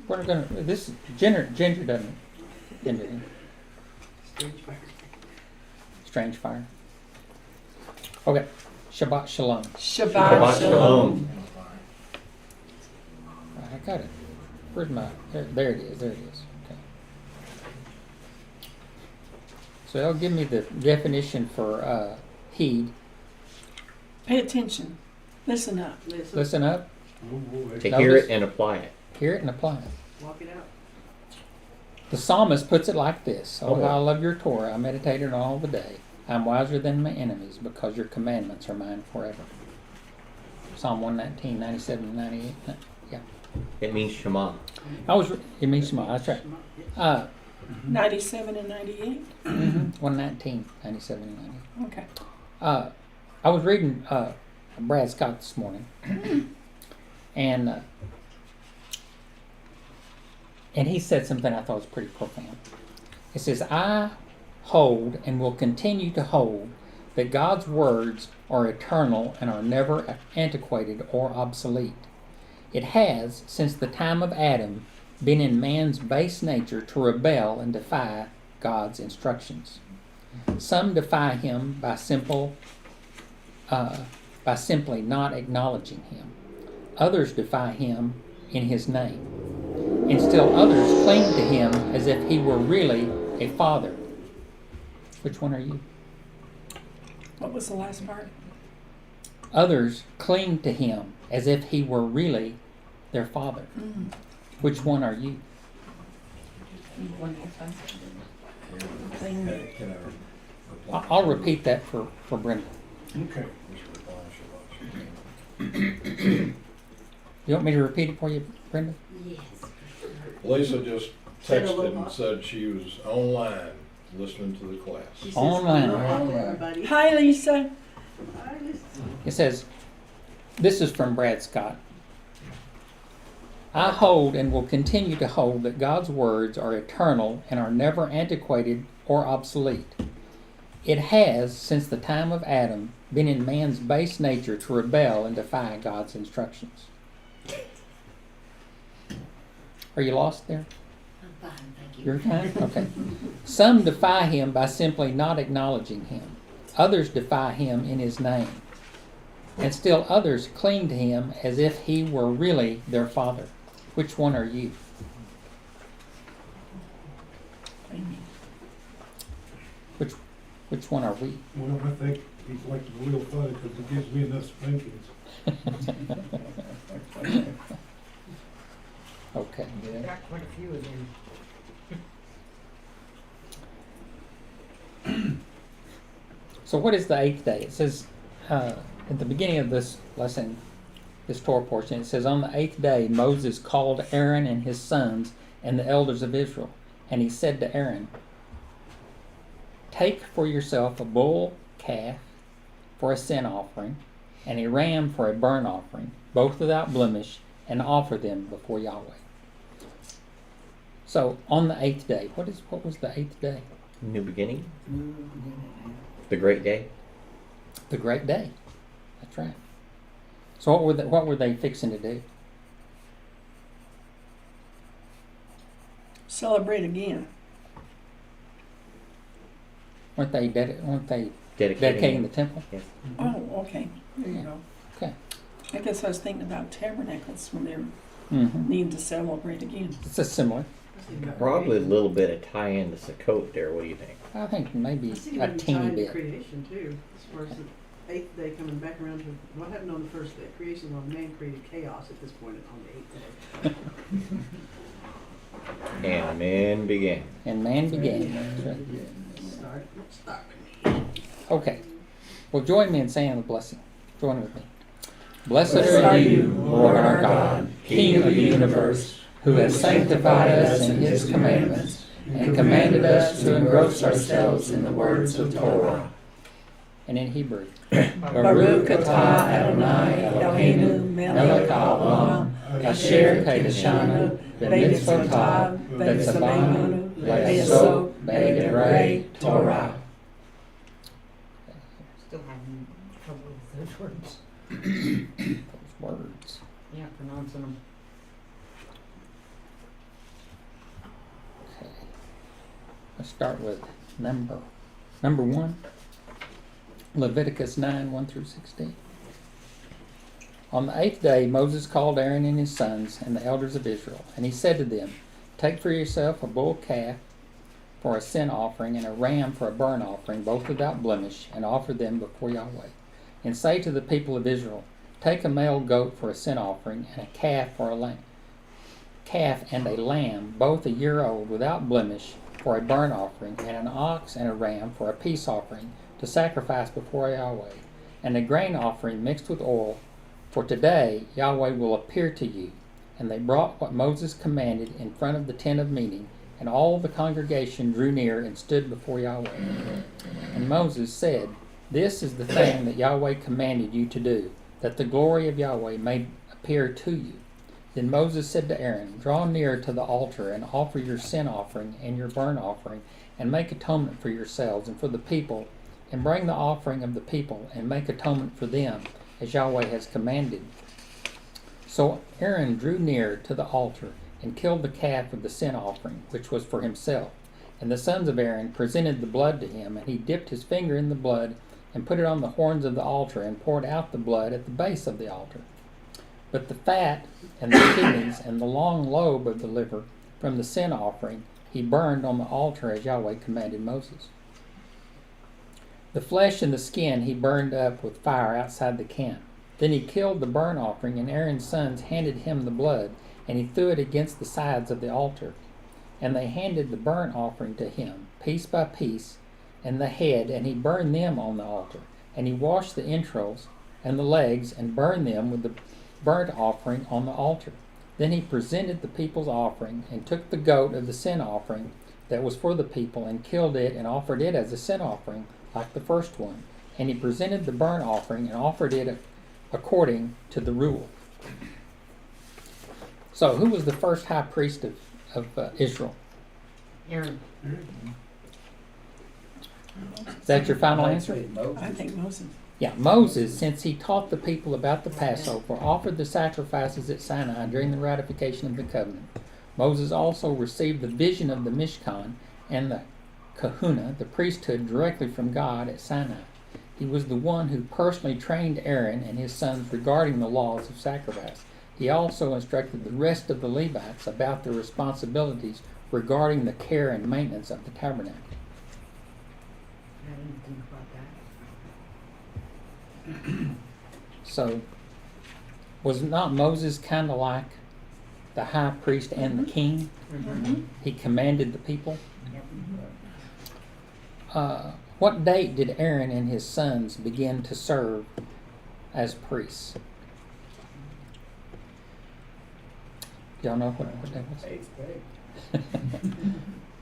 We're gonna. This Ginger doesn't. Ginger. Strange fire. Okay. Shabbat shalom. Shabbat shalom. I got it. Where's my? There it is. There it is. Okay. So they'll give me the definition for heed. Pay attention. Listen up. Listen up. To hear it and apply it. Hear it and apply it. Walk it out. The psalmist puts it like this: "Oh, how I love your Torah! I meditate on it all the day. I'm wiser than my enemies because your commandments are mine forever." Psalm 119, 97, 98. Yeah. It means Shema. It means Shema. That's right. 97 and 98. 119, 97, and 98. Okay. I was reading Brad Scott this morning, and he said something I thought was pretty profound. It says, "I hold and will continue to hold that God's words are eternal and are never antiquated or obsolete. It has, since the time of Adam, been in man's base nature to rebel and defy God's instructions. Some defy him by simply not acknowledging him. Others defy him in his name. And still others cling to him as if he were really a father." Which one are you? What was the last part? Others cling to him as if he were really their father. Which one are you? I'll repeat that for Brenda. Okay. You want me to repeat it for you, Brenda? Yes. Lisa just texted and said she was online listening to the class. She says, Online. "Hello, everybody." Hi, Lisa. Hi, Lisa. It says, this is from Brad Scott. "I hold and will continue to hold that God's words are eternal and are never antiquated or obsolete. It has, since the time of Adam, been in man's base nature to rebel and defy God's instructions." Are you lost there? I'm fine, thank you. You're fine? Okay. "Some defy him by simply not acknowledging him. Others defy him in his name. And still others cling to him as if he were really their father. Which one are you?" Which one are we? Well, I think he's like the real funny because he gives me enough spankings. Okay. Got quite a few of them. So what is the eighth day? It says at the beginning of this lesson, this Torah portion, it says, "On the eighth day Moses called Aaron and his sons and the elders of Israel, and he said to Aaron, 'Take for yourself a bull calf for a sin offering, and a ram for a burnt offering, both without blemish, and offer them before Yahweh.'" So on the eighth day, what was the eighth day? New beginning. The great day. The great day. That's right. So what were they fixing to do? Celebrate again. Weren't they dedicating the temple? Yes. Oh, okay. There you go. Okay. I guess I was thinking about tabernacles when they're Mm-hmm. needing to celebrate again. It's a similar. Probably a little bit of tie-in to Sukkot there. What do you think? I think maybe I see a when you tie teeny into bit. creation too, as far as the eighth day coming back around to what happened on the first day. Creation, on man created chaos at this point on the eighth day. And man began. And man began. That's right. Start. Okay. Well, join me in saying the blessing. Join with me. Blessed are you, Lord our God, King of the universe, who has sanctified us in his commandments, and commanded us to engross ourselves in the words of Torah. And in Hebrew. Baruch atah Adonai Eloheinu melech haolam, asher kedeshanu b'mitzvotav v'tzavanu le'asok b'divrei Torah. Still having trouble with those words. Those words. Yeah, pronouncing them. Let's start with number 1, Leviticus 9, 1 through 16. On the 8th day, Moses called Aaron and his sons and the elders of Israel, and he said to them, "Take for yourself a bull calf for a sin offering and a ram for a burnt offering, both without blemish, and offer them before Yahweh. And say to the people of Israel, Take a male goat for a sin offering and a calf for a calf and a lamb, both a year old, without blemish, for a burnt offering, and an ox and a ram for a peace offering, to sacrifice before Yahweh, and a grain offering mixed with oil, for today Yahweh will appear to you." And they brought what Moses commanded in front of the tent of meeting, and all the congregation drew near and stood before Yahweh. And Moses said, "This is the thing that Yahweh commanded you to do, that the glory of Yahweh may appear to you." Then Moses said to Aaron, "Draw near to the altar and offer your sin offering and your burnt offering, and make atonement for yourselves and for the people, and bring the offering of the people, and make atonement for them, as Yahweh has commanded." So Aaron drew near to the altar and killed the calf of the sin offering, which was for himself. And the sons of Aaron presented the blood to him, and he dipped his finger in the blood and put it on the horns of the altar and poured out the blood at the base of the altar. But the fat and the kidneys and the long lobe of the liver from the sin offering he burned on the altar as Yahweh commanded Moses. The flesh and the skin he burned up with fire outside the camp. Then he killed the burnt offering, and Aaron's sons handed him the blood, and he threw it against the sides of the altar. And they handed the burnt offering to him, piece by piece, and the head, and he burned them on the altar. And he washed the entrails and the legs, and burned them with the burnt offering on the altar. Then he presented the people's offering, and took the goat of the sin offering that was for the people, and killed it, and offered it as a sin offering, like the first one. And he presented the burnt offering, and offered it according to the rule. So, who was the first high priest of Israel? Aaron. Is that your final answer? I think Moses. Yeah, Moses, since he taught the people about the Passover, offered the sacrifices at Sinai during the ratification of the covenant. Moses also received the vision of the Mishkan and the kahuna, the priesthood, directly from God at Sinai. He was the one who personally trained Aaron and his sons regarding the laws of sacrifice. He also instructed the rest of the Levites about their responsibilities regarding the care and maintenance of the tabernacle. I didn't think about that. So, was not Moses kind of like the high priest and the king? Mm-hmm. He commanded the people. Yep. What date did Aaron and his sons begin to serve as priests? Y'all know what that was? 8th day.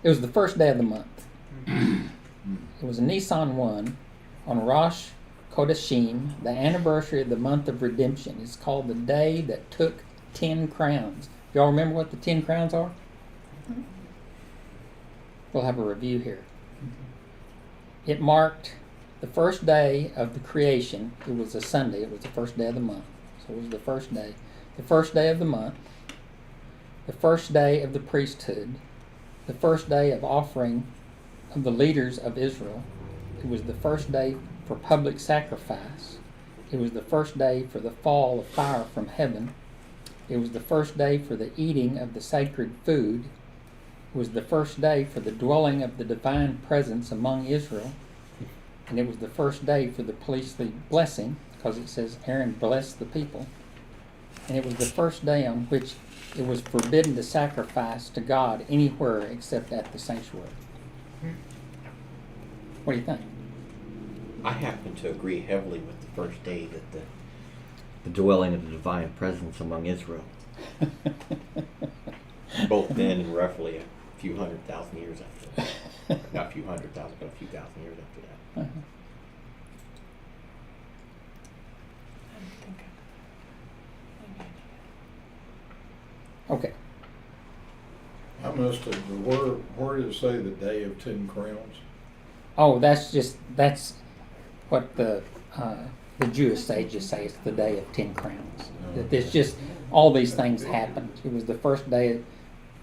It was the first day of the month. It was Nisan 1 on Rosh Kodashim, the anniversary of the month of redemption. It's called the day that took 10 crowns. Y'all remember what the 10 crowns are? We'll have a review here. It marked the first day of the creation. It was a Sunday. It was the first day of the month. So it was the first day. The first day of the month. The first day of the priesthood. The first day of offering of the leaders of Israel. It was the first day for public sacrifice. It was the first day for the fall of fire from heaven. It was the first day for the eating of the sacred food. It was the first day for the dwelling of the divine presence among Israel. And it was the first day for the priestly blessing, because it says Aaron blessed the people. And it was the first day on which it was forbidden to sacrifice to God anywhere except at the sanctuary. What do you think? I happen to agree heavily with the first day that the dwelling of the divine presence among Israel. Both then and roughly a few 100,000 years after that. Not a few 100,000, but a few thousand years after that. Uh-huh. Okay. I must have, where did it say the day of 10 crowns? Oh, that's what the Jewish sages say. It's the day of 10 crowns. That there's just all these things happened. It was the first day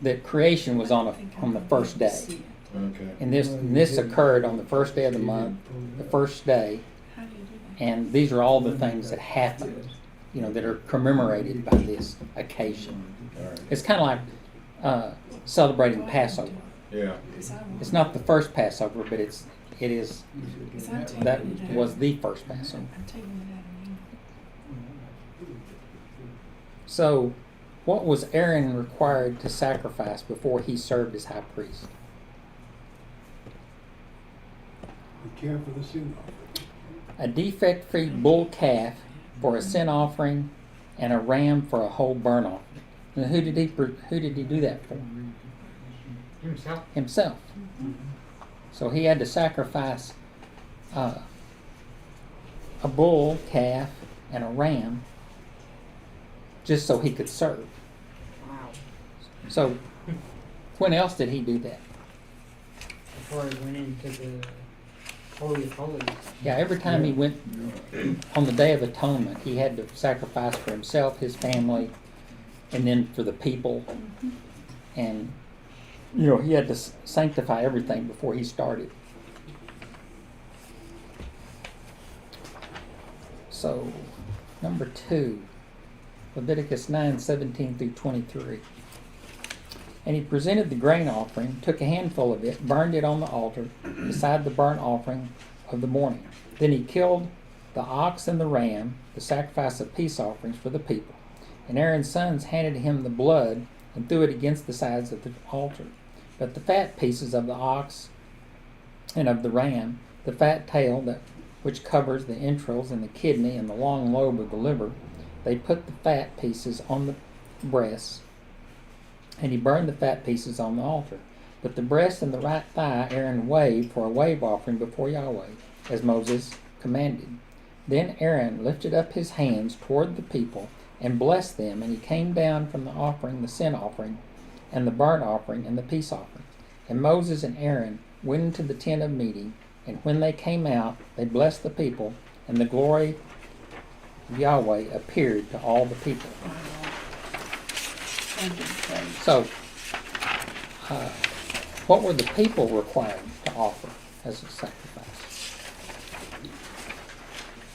that creation was on the first day. Okay. And this occurred on the first day of the month, the first day, How do you do that? and these are all the things that happened, that are commemorated by this occasion. All right. It's kind of like celebrating Passover. Yeah. 'Cause I won't- It's not the first Passover, but it is 'cause I'm taking that it out. was the first Passover. I'm taking it out of me. So, what was Aaron required to sacrifice before he served as high priest? Be careful of the sin offering. A defect-free bull calf for a sin offering, and a ram for a whole burnt offering. And who did he do that for? Himself. Himself. So he had to sacrifice a bull calf and a ram just so he could serve. Wow. So when else did he do that? Before he went into the Holy of Holies. Yeah, every time he went on the Day of Atonement, he had to sacrifice for himself, his family, and then for the people. And, he had to sanctify everything before he started. So, number 2, Leviticus 9:17 through 23. And he presented the grain offering, took a handful of it, burned it on the altar beside the burnt offering of the morning. Then he killed the ox and the ram, the sacrifice of peace offerings for the people. And Aaron's sons handed him the blood and threw it against the sides of the altar. But the fat pieces of the ox and of the ram, the fat tail which covers the entrails and the kidney and the long lobe of the liver, they put the fat pieces on the breasts, and he burned the fat pieces on the altar. But the breast and the right thigh Aaron waved for a wave offering before Yahweh, as Moses commanded. Then Aaron lifted up his hands toward the people and blessed them, and he came down from the offering, the sin offering, and the burnt offering, and the peace offering. And Moses and Aaron went into the tent of meeting, and when they came out, they blessed the people, and the glory of Yahweh appeared to all the people. I give praise. So, what were the people required to offer as a sacrifice?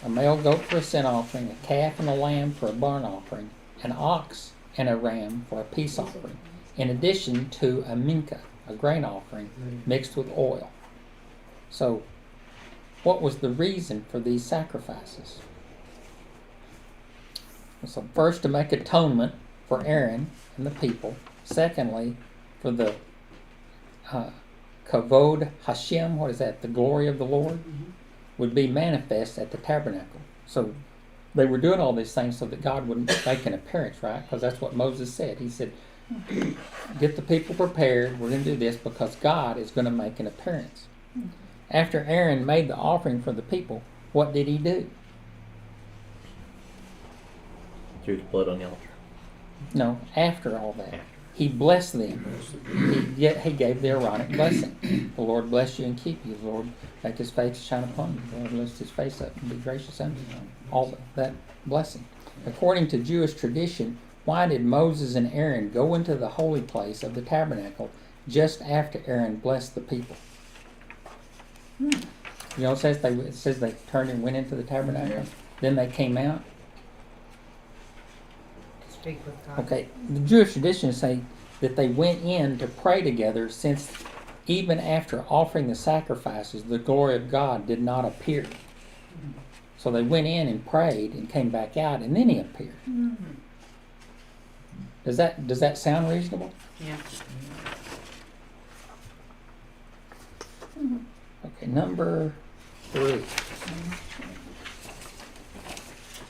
A male goat for a sin offering, a calf and a lamb for a burnt offering, an ox and a ram for a peace offering, in addition to a mincha, a grain offering mixed with oil. So, what was the reason for these sacrifices? So, first, to make atonement for Aaron and the people. Secondly, for the kavod Hashem, what is that? The glory of the Lord would be manifest at the tabernacle. So they were doing all these things so that God would make an appearance, right? Because that's what Moses said. He said, get the people prepared. We're going to do this because God is going to make an appearance. After Aaron made the offering for the people, what did he do? Threw the blood on the altar. No, after all that. After. He blessed them. He gave the Aaronic blessing. The Lord bless you and keep you. The Lord make his face shine upon you. The Lord lift his face up and be gracious unto you. All that blessing. According to Jewish tradition, why did Moses and Aaron go into the holy place of the tabernacle just after Aaron blessed the people? It says they turned and went into the tabernacle. Then they came out. Speak with God. Okay, the Jewish traditions say that they went in to pray together, since even after offering the sacrifices, the glory of God did not appear. So they went in and prayed and came back out, and then he appeared. Does that sound reasonable? Yeah. Okay, number 3.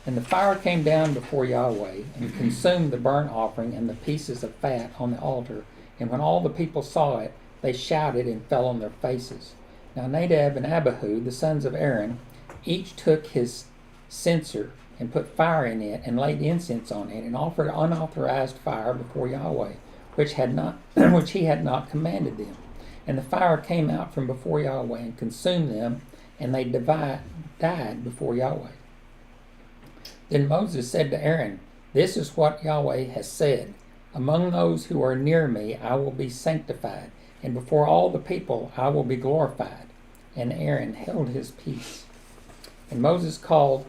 And the fire came down before Yahweh and consumed the burnt offering and the pieces of fat on the altar. And when all the people saw it, they shouted and fell on their faces. Now Nadab and Abihu, the sons of Aaron, each took his censer and put fire in it and laid incense on it and offered unauthorized fire before Yahweh, which he had not commanded them. And the fire came out from before Yahweh and consumed them, and they died before Yahweh. Then Moses said to Aaron, "This is what Yahweh has said. Among those who are near me I will be sanctified, and before all the people I will be glorified. And Aaron held his peace. And Moses called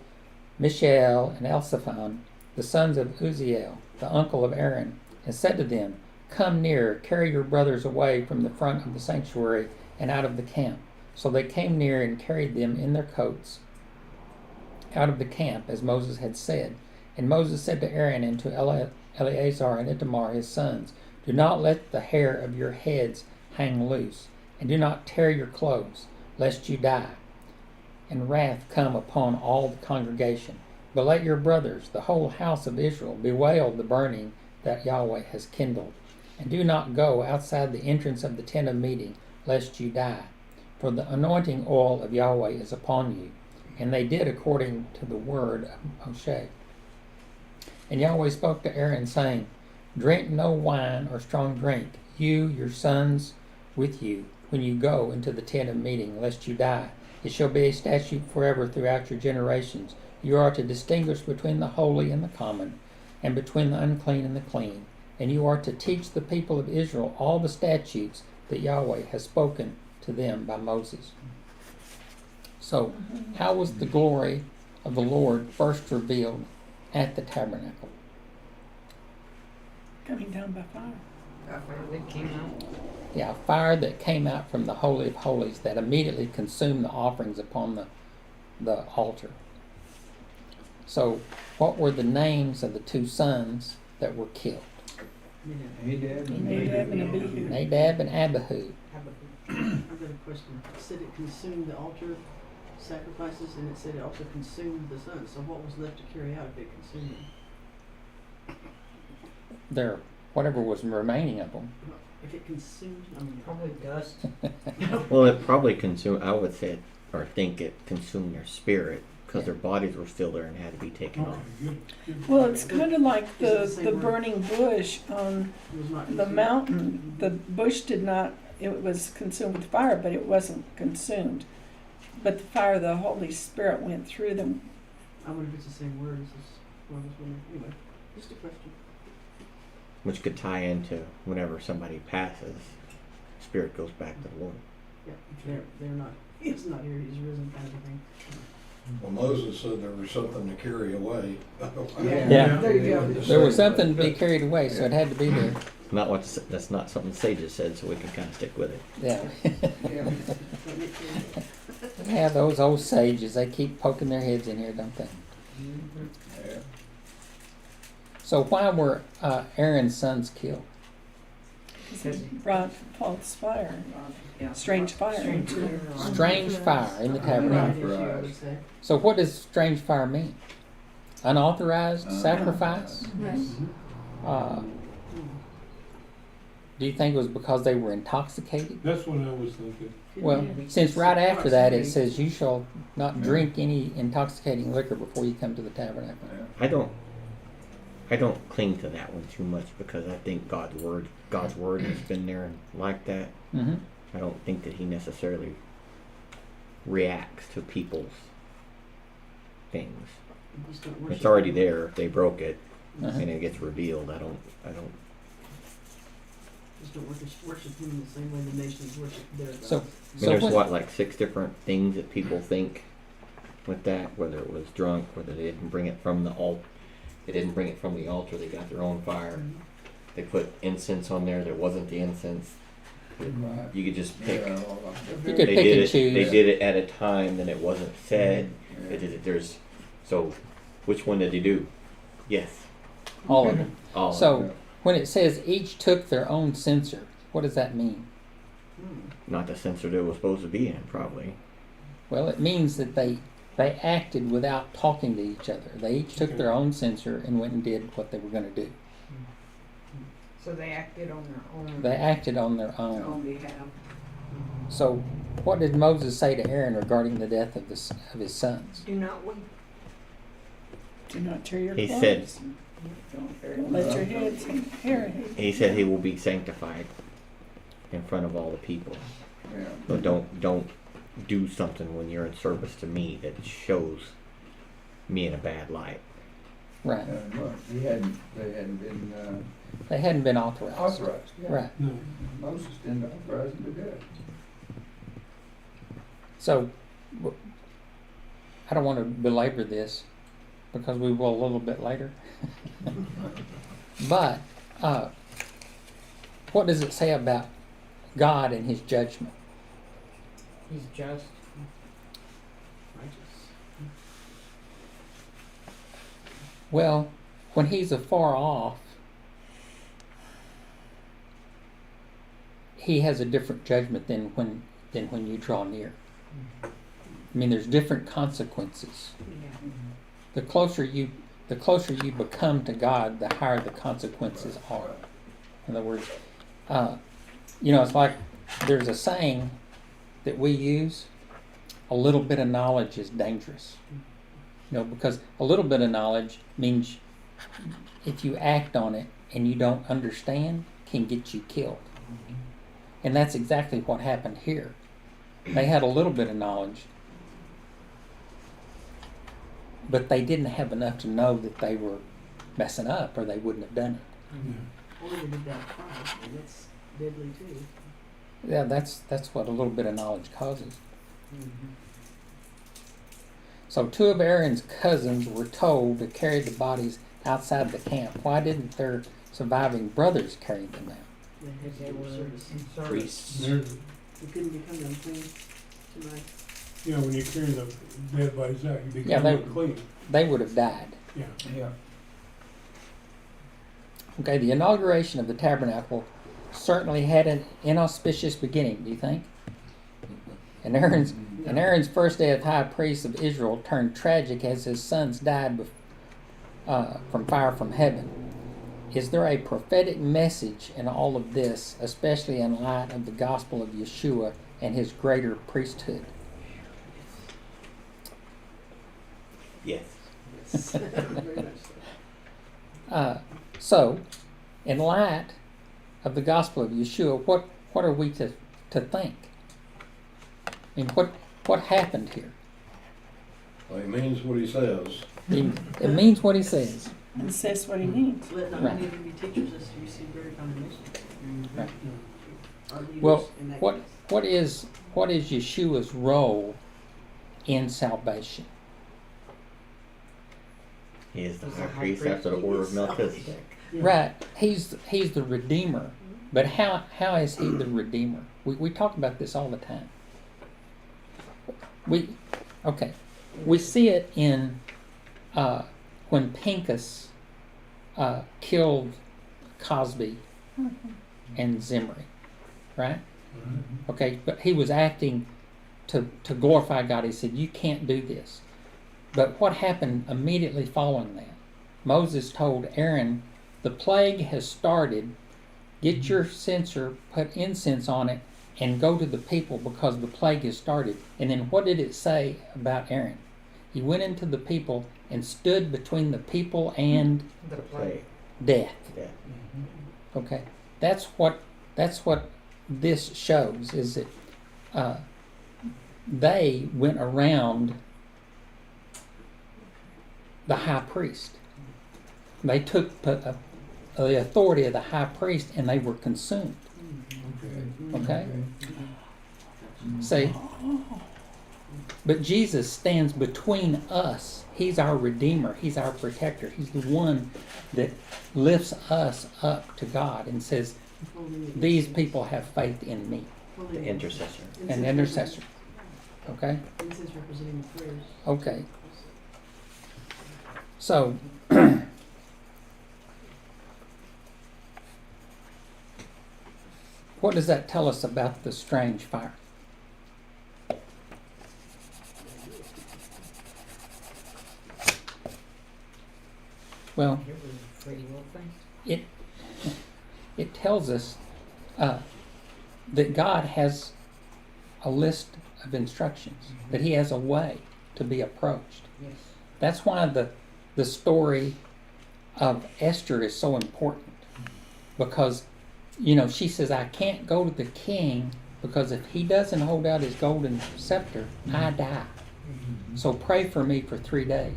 Mishael and Elzaphan, the sons of Uzziel, the uncle of Aaron, and said to them, Come near, carry your brothers away from the front of the sanctuary and out of the camp. So they came near and carried them in their coats out of the camp, as Moses had said. And Moses said to Aaron and to Eleazar and Ithamar his sons, Do not let the hair of your heads hang loose, and do not tear your clothes, lest you die, and wrath come upon all the congregation. But let your brothers, the whole house of Israel, bewail the burning that Yahweh has kindled. And do not go outside the entrance of the tent of meeting, lest you die. For the anointing oil of Yahweh is upon you. And they did according to the word of Moshe. And Yahweh spoke to Aaron, saying, Drink no wine or strong drink, you, your sons with you, when you go into the tent of meeting, lest you die. It shall be a statute forever throughout your generations. You are to distinguish between the holy and the common, and between the unclean and the clean. And you are to teach the people of Israel all the statutes that Yahweh has spoken to them by Moses. So, how was the glory of the Lord first revealed at the tabernacle? Coming down by fire. That came out. Yeah, a fire that came out from the Holy of Holies that immediately consumed the offerings upon the altar. So, what were the names of the two sons that were killed? Nadab and Abihu. Nadab and Abihu. I've got a question. It said it consumed the altar sacrifices, and it said it also consumed the sons. So what was left to carry out if it consumed them? Their whatever was remaining of them. If it consumed, I mean, Probably dust. Well, it probably consumed, I would say, or think it consumed their spirit, because their bodies were still there and had to be taken off. Well, it's kind of like Is it the the same word? burning bush on it was not the consumed. mountain. The bush did not, it was consumed with fire, but it wasn't consumed. But the fire of the Holy Spirit went through them. I wonder if it's the same word. It's just, well, I was wondering. Anyway, just a question. Which could tie into whenever somebody passes, spirit goes back to the Lord. Yeah, they're not. He's not here. He's risen, kind of thing. Well, Moses said there was something to carry away. Yeah. There you go. There was something to be carried away, so it had to be there. Not what that's not something sages said, so we can kind of stick with it. Yeah. That makes sense. Yeah, those old sages, they keep poking their heads in here, don't they? Yeah. So why were Aaron's sons killed? Because it brought false fire, strange fire. Strange fire in the Right tabernacle. issue, I would say. So what does strange fire mean? Unauthorized sacrifice? Do you think it was because they were intoxicated? That's what I was thinking. Well, since right after that it says you shall not drink any intoxicating liquor before you come to the tabernacle. I don't cling to that one too much, because I think God's word has been there like that. Mm-hmm. I don't think that He necessarily reacts to people's things. Just don't worship It's already him. there if they broke it, Uh-huh. and it gets revealed. I don't. Just don't worship him in the same way the nations worship their gods. So- I mean, So there's when- like 6 different things that people think with that, whether it was drunk, whether they didn't bring it from the altar. They didn't bring it from the altar. They got their own fire. They put incense on there. There wasn't the incense. Right. You could just pick. You could They pick did and it. choose. They did it at a time that it wasn't said. They did it. So, which one did they do? Yes, All of them. all. of them. So when it says each took their own censer, what does that mean? Not the censer they were supposed to be in, probably. Well, it means that they acted without talking to each other. They each took their own censer and went and did what they were going to do. So they acted on their own. They acted on their own. On behalf. So what did Moses say to Aaron regarding the death of his sons? Do not weep. Do not tear your He clothes. said- Don't let your heads hair. He said he will be sanctified in front of all the people. So don't do something when you're in service to me that shows me in a bad light. Right. They hadn't been They hadn't been authorized. authorized. Yeah. Right. No. Moses didn't authorize them to do it. So, I don't want to belabor this because we will a little bit later. But, what does it say about God and His judgment? He's just. Righteous. Well, when He's afar off, He has a different judgment than when you draw near. I mean, there's different consequences. Yeah. The closer you become to God, the higher the consequences are. In other words, it's like there's a saying that we use: a little bit of knowledge is dangerous. Because a little bit of knowledge means if you act on it and you don't understand, can get you killed. And that's exactly what happened here. They had a little bit of knowledge, but they didn't have enough to know that they were messing up, or they wouldn't have done it. Or they did that twice, and that's deadly too. Yeah, that's what a little bit of knowledge causes. So 2 of Aaron's cousins were told to carry the bodies outside the camp. Why didn't their surviving brothers carry them out? They had They to were do service. in service. Priests. You couldn't become unclean tonight. Yeah, when you carry the dead bodies out, you Yeah, become they- unclean. They would have died. Yeah. Yeah. Okay, the inauguration of the tabernacle certainly had an inauspicious beginning, do you think? And Aaron's first day as high priest of Israel turned tragic as his sons died from fire from heaven. Is there a prophetic message in all of this, especially in light of the gospel of Yeshua and his greater priesthood? Yes. Very much so. So, in light of the gospel of Yeshua, what are we to think? I mean, what happened here? Well, he means what he says. It means what he says. And says what he needs. Let not Right. many of them be teachers, lest you receive greater condemnation. Right. Our leaders Well, in that what case. what is Yeshua's role in salvation? He is the He's high the high priest priest. after the order of Melchizedek. Yeah. Right. He's the Redeemer. But how is he the Redeemer? We talk about this all the time. We see it in when Pincus killed Cosby and Zimri, right? Okay, but he was acting to glorify God. He said, "You can't do this." But what happened immediately following that? Moses told Aaron, "The plague has started. Get your censer, put incense on it, and go to the people because the plague has started." And then what did it say about Aaron? He went into the people and stood between the people and The Play. plague. death. Yeah. Okay, that's what this shows, is that they went around the high priest. They took the authority of the high priest and they were consumed. Okay? See? But Jesus stands between us. He's our Redeemer. He's our protector. He's the one that lifts us up to God and says, "These people have faith in me." The intercessor. An intercessor. Okay? Incense representing the prayers. Okay. So, what does that tell us about the strange fire? Well, It was a free will thing. it tells us that God has a list of instructions, that He has a way to be approached. Yes. That's why the story of Esther is so important, because she says, "I can't go to the king because if he doesn't hold out his golden scepter, I die. So pray for me for 3 days."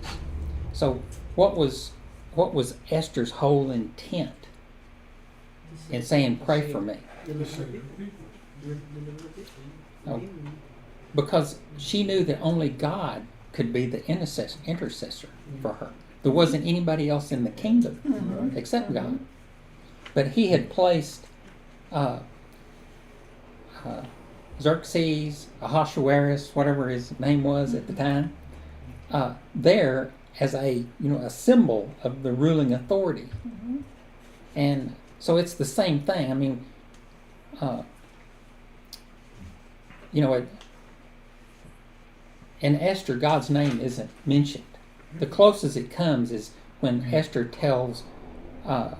So what was what was Esther's whole intent in saying, pray for me? Just save the people. Oh. Because she knew that only God could be the intercessor for her. There wasn't anybody else in the kingdom except God. But he had placed Xerxes, Ahasuerus, whatever his name was at the time, there as a symbol of the ruling authority. And so it's the same thing. I mean, in Esther, God's name isn't mentioned. The closest it comes is when Esther tells her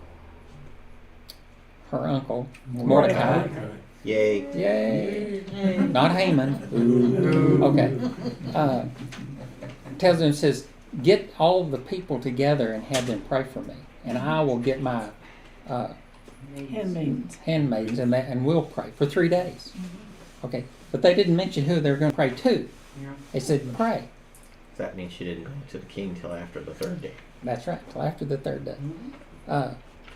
uncle Mordecai. Yay. Yay! Not Haman. Ooh. Okay. Tells him, says, get all the people together and have them pray for me, and I will get my handmaids and we'll pray for 3 days. Okay, but they didn't mention who they were going to pray to. They said pray. That means she didn't go to the king till after the third day. That's right, till after the third day.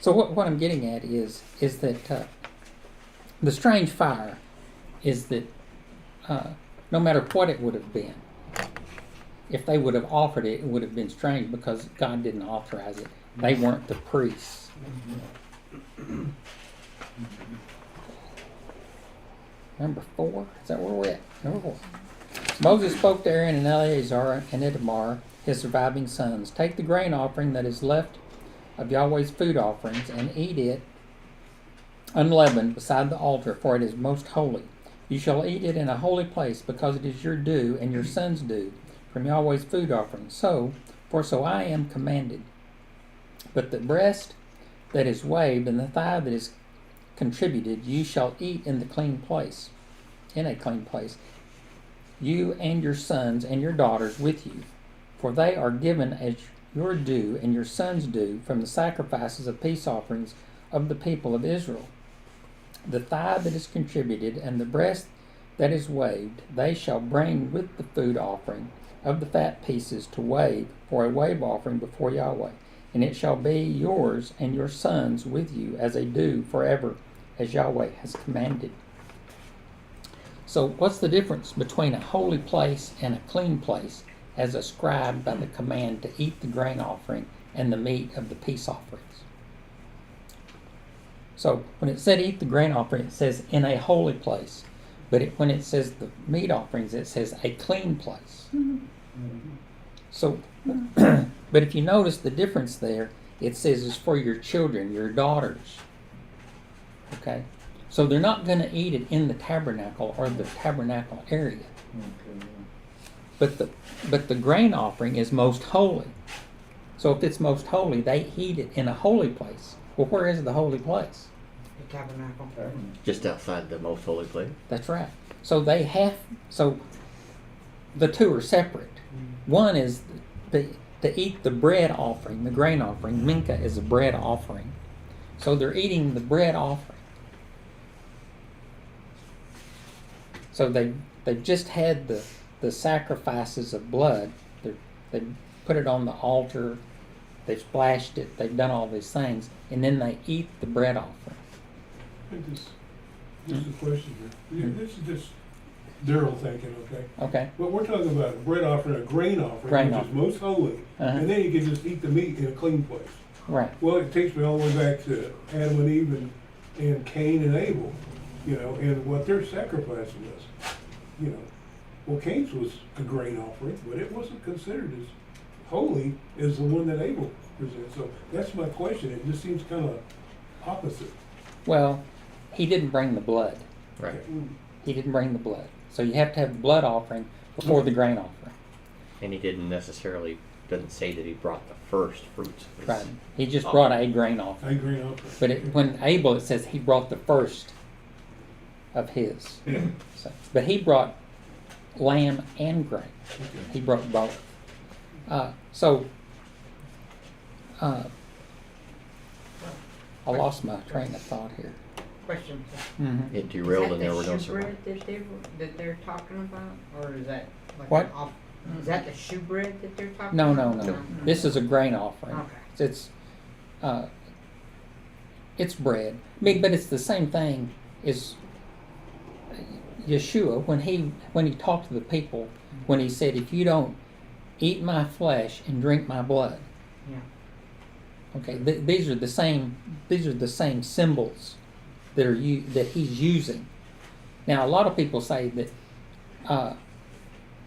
So what I'm getting at is that the strange fire is that no matter what it would have been, if they would have offered it, it would have been strange because God didn't authorize it. They weren't the priests. Number 4? Is that where we're at? Number 4. Moses spoke to Aaron and Eleazar and Ithamar, his surviving sons. Take the grain offering that is left of Yahweh's food offerings and eat it unleavened beside the altar, for it is most holy. You shall eat it in a holy place, because it is your due and your sons' due from Yahweh's food offering. So I am commanded. But the breast that is waved and the thigh that is contributed, you shall eat in a clean place, you and your sons and your daughters with you, for they are given as your due and your sons' due from the sacrifices of peace offerings of the people of Israel. The thigh that is contributed and the breast that is waved, they shall bring with the food offering of the fat pieces to wave for a wave offering before Yahweh. And it shall be yours and your sons with you as a due forever, as Yahweh has commanded. So what's the difference between a holy place and a clean place as ascribed by the command to eat the grain offering and the meat of the peace offerings? So when it said eat the grain offering, it says in a holy place. But when it says the meat offerings, it says a clean place. So, but if you notice the difference there, it says it's for your children, your daughters. Okay? So they're not going to eat it in the tabernacle or the tabernacle area. But the grain offering is most holy. So if it's most holy, they eat it in a holy place. Well, where is the holy place? The tabernacle. Just outside the most holy place. That's right. So the two are separate. One is to eat the bread offering, the grain offering. Mincha is a bread offering. So they're eating the bread offering. So they've just had the sacrifices of blood. They put it on the altar. They've splashed it. They've done all these things. And then they eat the bread offering. I think this is a question here. This is just Daryl thinking, okay? Okay. But we're talking about a bread offering, a grain offering, Grain which offering. is most holy. And then you can just eat the meat in a clean place. Right. Well, it takes me all the way back to Adam and Eve and Cain and Abel, and what their sacrifice was. Well, Cain's was a grain offering, but it wasn't considered as holy as the one that Abel presented. So that's my question. It just seems kind of opposite. Well, he didn't bring the blood. Right. He didn't bring the blood. So you have to have the blood offering before the grain offering. And he doesn't say that he brought the first fruits. of his Right. He just offering. brought a grain offering. A grain offering. But when Abel, it says he brought the first of his. Yeah. So, but he brought lamb and grain. Okay. He brought both. I lost my train of thought here. Question. Mm-hmm. It derailed and there were no Is that the survivors. shewbread that they're talking about, or is that like What? Is that the shewbread that they're talking No, about? no, no. This is a grain offering. Okay. it's bread. I mean, but it's the same thing as Yeshua when he talked to the people, when he said, if you don't eat my flesh and drink my blood. Yeah. Okay, these are the same symbols that he's using. Now, a lot of people say that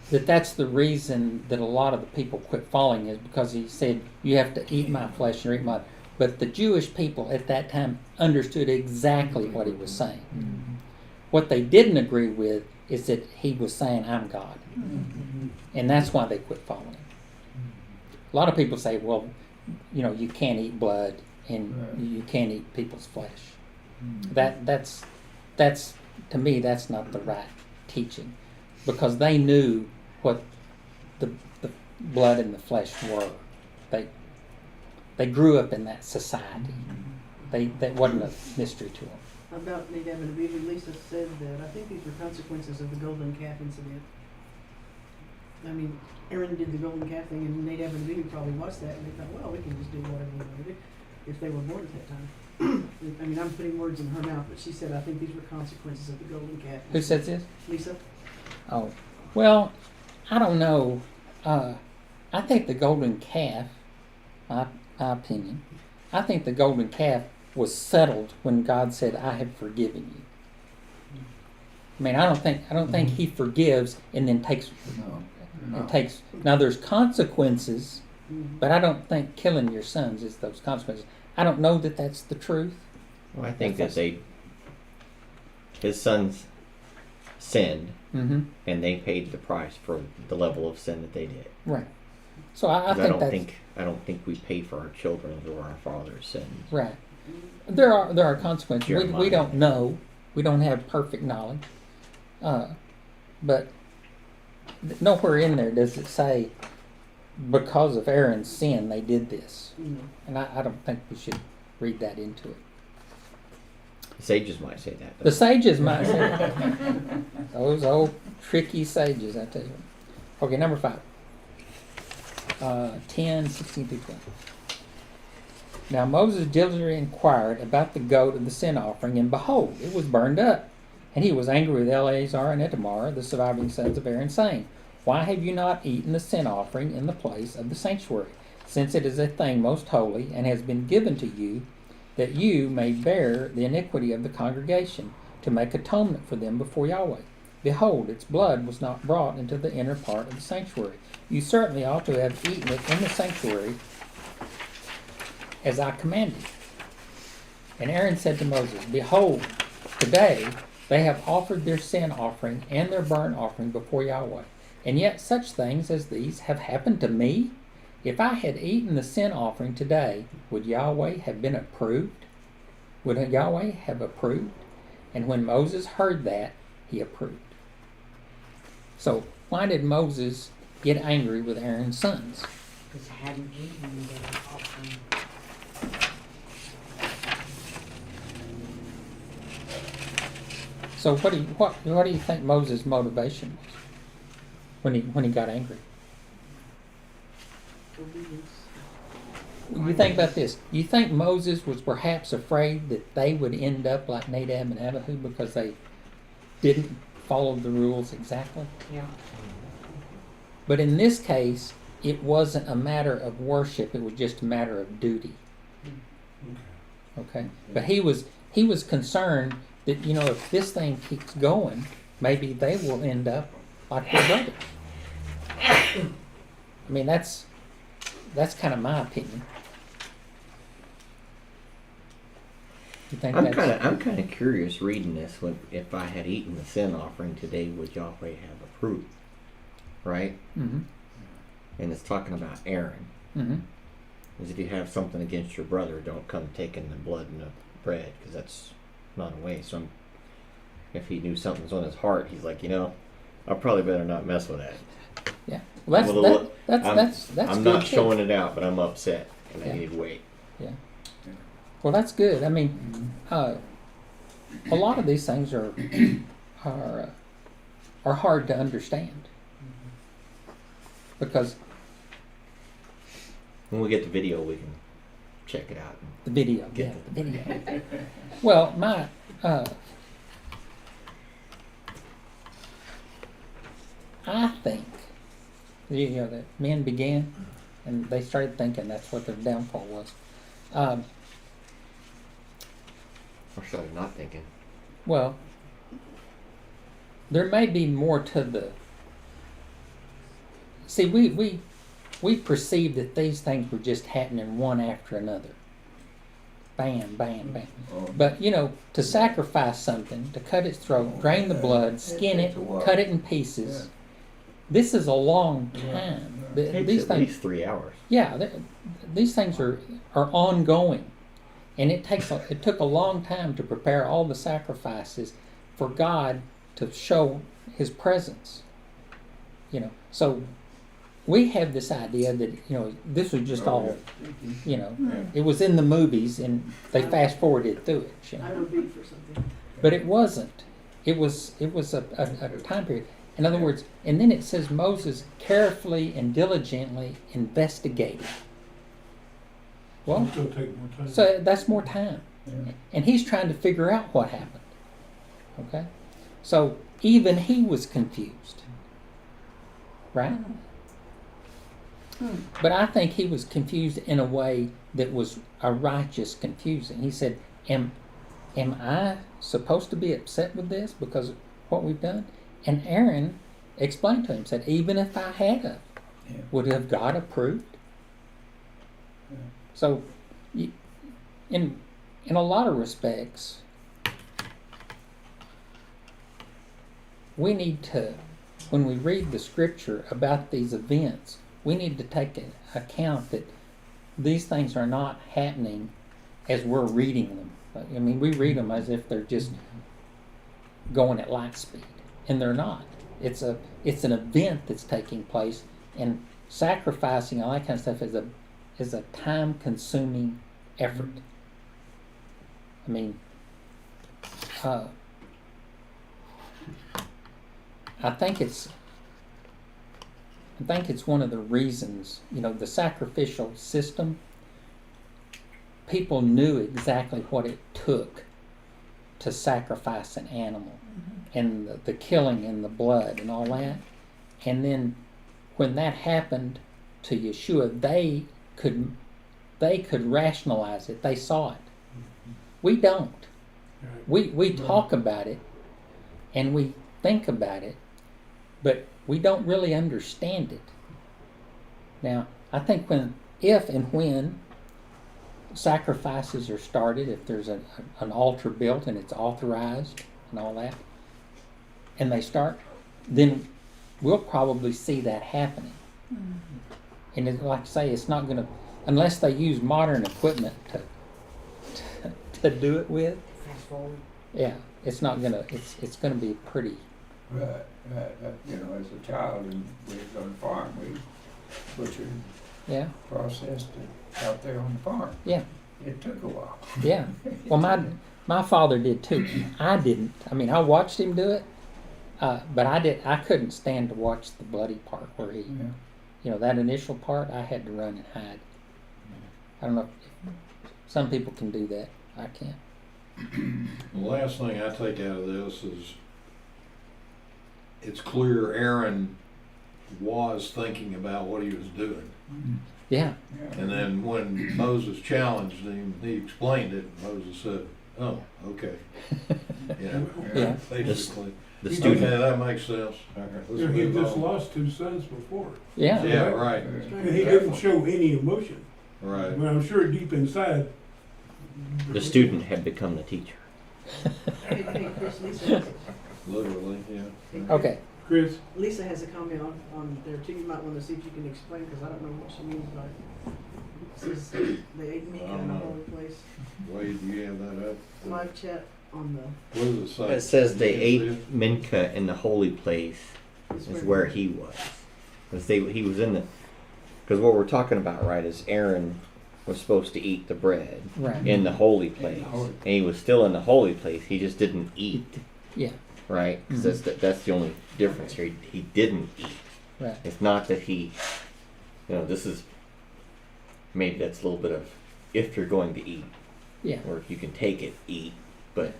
that's the reason that a lot of the people quit following, is because he said you have to eat my flesh and drink my. But the Jewish people at that time understood exactly what he was saying. Mm-hmm. What they didn't agree with is that he was saying, I'm God. And that's why they quit following him. A lot of people say, well, you can't eat blood and you can't eat people's flesh. That's to me, that's not the right teaching, because they knew what the blood and the flesh were. They grew up in that society. That wasn't a mystery to them. About Nadab and Abihu, Lisa said that I think these were consequences of the golden calf incident. I mean, Aaron did the golden calf thing, and Nadab and Abihu probably watched that, and they thought, well, we can just do whatever we want to do, if they were born at that time. I mean, I'm putting words in her mouth, but she said, I think these were consequences of the golden calf. Who says this? Lisa? Oh, well, I don't know. I think the golden calf, my opinion, I think the golden calf was settled when God said, I have forgiven you. I mean, I don't think he forgives and then takes. Now there's consequences, but I don't think killing your sons is those consequences. I don't know that that's the truth. Well, I think that his sons sinned, and they paid the price for the level of sin that they did. Right. So I don't think we pay for our children's or our father's sins. Right. There are consequences. We Jeremiah. don't know. We don't have perfect knowledge. But nowhere in there does it say because of Aaron's sin they did this. And I don't think we should read that into it. The sages might say that, though. The sages might say that. Those old tricky sages, I tell you. Okay, number 5. 10, 16 through 20. Now Moses diligently inquired about the goat of the sin offering, and behold, it was burned up. And he was angry with Eleazar and Ithamar, the surviving sons of Aaron, saying, Why have you not eaten the sin offering in the place of the sanctuary, since it is a thing most holy, and has been given to you, that you may bear the iniquity of the congregation, to make atonement for them before Yahweh? Behold, its blood was not brought into the inner part of the sanctuary. You certainly ought to have eaten it in the sanctuary, as I commanded. And Aaron said to Moses, Behold, today they have offered their sin offering and their burnt offering before Yahweh. And yet such things as these have happened to me? If I had eaten the sin offering today, would Yahweh have been approved? Would Yahweh have approved? And when Moses heard that, he approved. So why did Moses get angry with Aaron's sons? Because I hadn't eaten the offering. So what do you think Moses' motivation was when he got angry? Obedience. You think about this. You think Moses was perhaps afraid that they would end up like Nadab and Abihu because they didn't follow the rules exactly? Yeah. But in this case, it wasn't a matter of worship. It was just a matter of duty. Okay? But he was concerned that, if this thing keeps going, maybe they will end up like their brothers. I mean, that's kind of my opinion. You think I'm kind of curious reading this. If I had eaten the sin offering today, would Yahweh have approved? Right? Mm-hmm. And it's talking about Aaron. Mm-hmm. As if you have something against your brother, don't come taking the blood and the bread, because that's not a way. So if he knew something's on his heart, he's like, I probably better not mess with that. Yeah. Well, that's I'm good not too. showing it out, but I'm upset, and I Yeah. need to wait. Yeah. Well, that's good. I mean, a lot of these things are hard to understand because When we get the video, we can check it out. The video, Get yeah, the video. Well, I think, that men began, and they started thinking that's what their downfall was. Or should I not thinking? Well, there may be more to the. See, we perceived that these things were just happening one after another. Bam, bam, bam. But to sacrifice something, to cut its throat, drain the blood, skin it, cut it in pieces. This is a long time. It These takes at things, least 3 hours. yeah, these things are ongoing, and it took a long time to prepare all the sacrifices for God to show His presence. So we have this idea that this was just all it was in the movies and they fast forwarded through it. I would be for something. But it wasn't. It was a time period. In other words, and then it says Moses carefully and diligently investigated. Well, It's gonna take more time. so that's more time. And he's trying to figure out what happened. Okay? So even he was confused. Right? But I think he was confused in a way that was a righteous confusing. He said, Am I supposed to be upset with this because of what we've done? And Aaron explained to him, said, even if I had would have God approved? So, in a lot of respects, we need to, when we read the scripture about these events, we need to take into account that these things are not happening as we're reading them. I mean, we read them as if they're just going at light speed, and they're not. It's an event that's taking place, and sacrificing all that kind of stuff is a time-consuming effort. I mean, I think it's one of the reasons, the sacrificial system, people knew exactly what it took to sacrifice an animal, and the killing and the blood and all that. And then when that happened to Yeshua, they could rationalize it. They saw it. We don't. We talk about it and we think about it, but we don't really understand it. Now, I think if and when sacrifices are started, if there's an altar built and it's authorized and all that, and they start, then we'll probably see that happening. And like I say, it's not going to, unless they use modern equipment to do it with. Fast forward. Yeah, it's not gonna. It's gonna be pretty. Right. As a child and we was on the farm, we butchered, Yeah, processed it out there on the farm. yeah, It took a while. yeah. Well, my father did too. I didn't. I mean, I watched him do it, but I couldn't stand to watch the bloody part where he, that initial part. I had to run and hide. I don't know if some people can do that. I can't. The last thing I take out of this is it's clear Aaron was thinking about what he was doing. Yeah, And then when Moses challenged him, he explained it, and Moses said, oh, okay. Yeah. Basically. The Okay, student, that makes sense. All right, let's He move just on. lost 2 sons before, yeah, Yeah, right, and he didn't show any emotion. right. But I'm sure deep inside. the student had become the teacher. Hey, Chris, Lisa, Literally, yeah. Okay. Chris, Lisa has a comment on there too. You might want to see if you can explain, because I don't know what she means by it. It says they ate meat in a holy place. Wade, do you have that up? Live chat on the. What does it say? It says they ate minka in the holy place Is is where he was. He was in the, because what we're talking about, right, is Aaron was supposed to eat the bread Right. in the holy place, and he was still in the holy place. He just didn't eat, Yeah. right? 'Cause that's the only difference here. He didn't eat. Right. It's not that he, this is maybe that's a little bit of if you're going to eat. Yeah. Or if you can take it, eat. But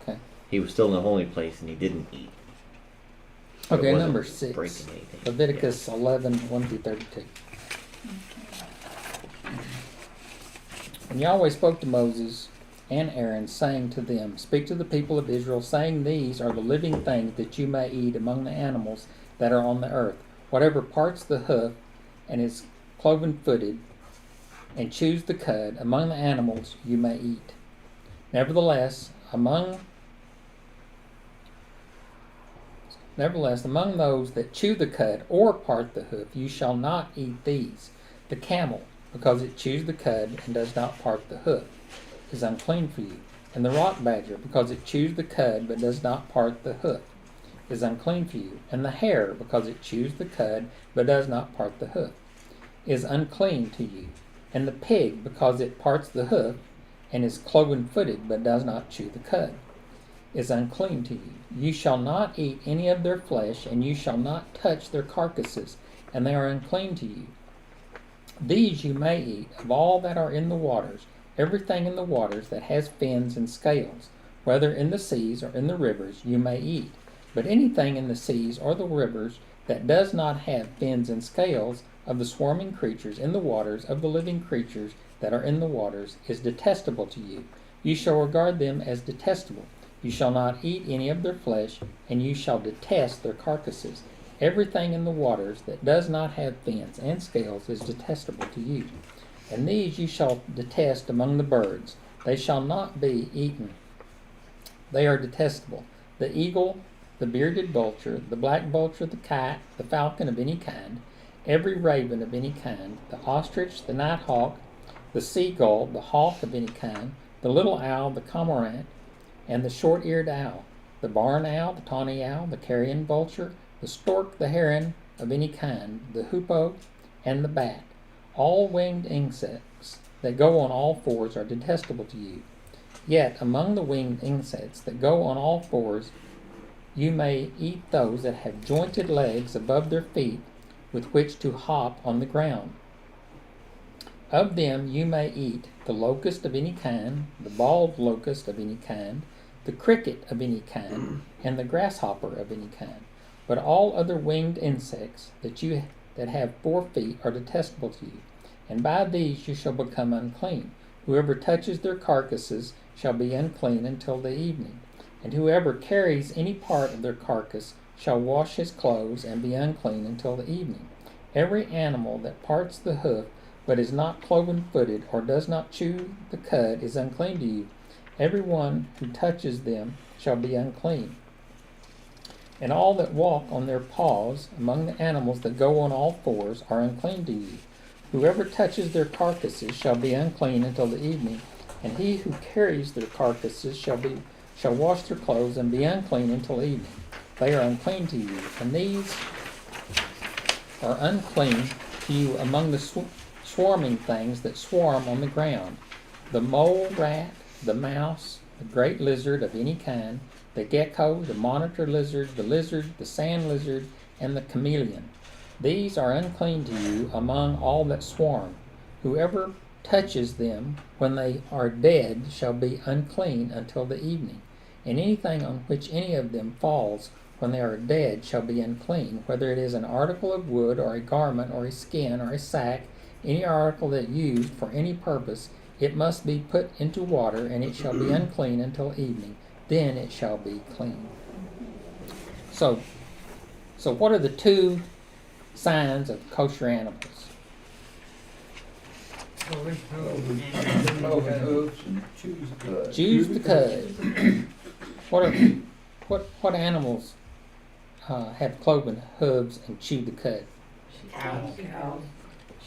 Okay. he was still in the holy place and he didn't eat. So it Okay, wasn't number 6. breaking anything. Leviticus 11, 1-32. And Yahweh spoke to Moses and Aaron, saying to them, Speak to the people of Israel, saying, These are the living things that you may eat among the animals that are on the earth. Whatever parts the hoof and is cloven-footed, and chews the cud, among the animals you may eat. Nevertheless, among those that chew the cud or part the hoof, you shall not eat these. The camel, because it chews the cud and does not part the hoof, is unclean for you. And the rock badger, because it chews the cud but does not part the hoof, is unclean for you. And the hare, because it chews the cud but does not part the hoof, is unclean to you. And the pig, because it parts the hoof and is cloven-footed but does not chew the cud, is unclean to you. You shall not eat any of their flesh, and you shall not touch their carcasses, and they are unclean to you. These you may eat of all that are in the waters, everything in the waters that has fins and scales, whether in the seas or in the rivers, you may eat. But anything in the seas or the rivers that does not have fins and scales, of the swarming creatures in the waters, of the living creatures that are in the waters, is detestable to you. You shall regard them as detestable. You shall not eat any of their flesh, and you shall detest their carcasses. Everything in the waters that does not have fins and scales is detestable to you. And these you shall detest among the birds. They shall not be eaten. They are detestable. The eagle, the bearded vulture, the black vulture, the kite, the falcon of any kind, every raven of any kind, the ostrich, the nighthawk, the seagull, the hawk of any kind, the little owl, the cormorant, and the short-eared owl, the barn owl, the tawny owl, the carrion vulture, the stork, the heron of any kind, the hoopoe, and the bat. All winged insects that go on all fours are detestable to you. Yet among the winged insects that go on all fours, you may eat those that have jointed legs above their feet, with which to hop on the ground. Of them you may eat the locust of any kind, the bald locust of any kind, the cricket of any kind, and the grasshopper of any kind. But all other winged insects that have 4 feet are detestable to you, and by these you shall become unclean. Whoever touches their carcasses shall be unclean until the evening, and whoever carries any part of their carcass shall wash his clothes and be unclean until the evening. Every animal that parts the hoof but is not cloven-footed or does not chew the cud is unclean to you. Every one who touches them shall be unclean. And all that walk on their paws among the animals that go on all fours are unclean to you. Whoever touches their carcasses shall be unclean until the evening, and he who carries their carcasses shall wash their clothes and be unclean until evening. They are unclean to you, and these are unclean to you among the swarming things that swarm on the ground: the mole rat, the mouse, the great lizard of any kind, the gecko, the monitor lizard, the sand lizard, and the chameleon. These are unclean to you among all that swarm. Whoever touches them when they are dead shall be unclean until the evening. And anything on which any of them falls when they are dead shall be unclean, whether it is an article of wood, or a garment, or a skin, or a sack, any article that used for any purpose. It must be put into water, and it shall be unclean until evening. Then it shall be clean. So what are the 2 signs of kosher animals? Hooves and choose good. Choose the cud. What animals have cloven hooves and chew the cud? Cows.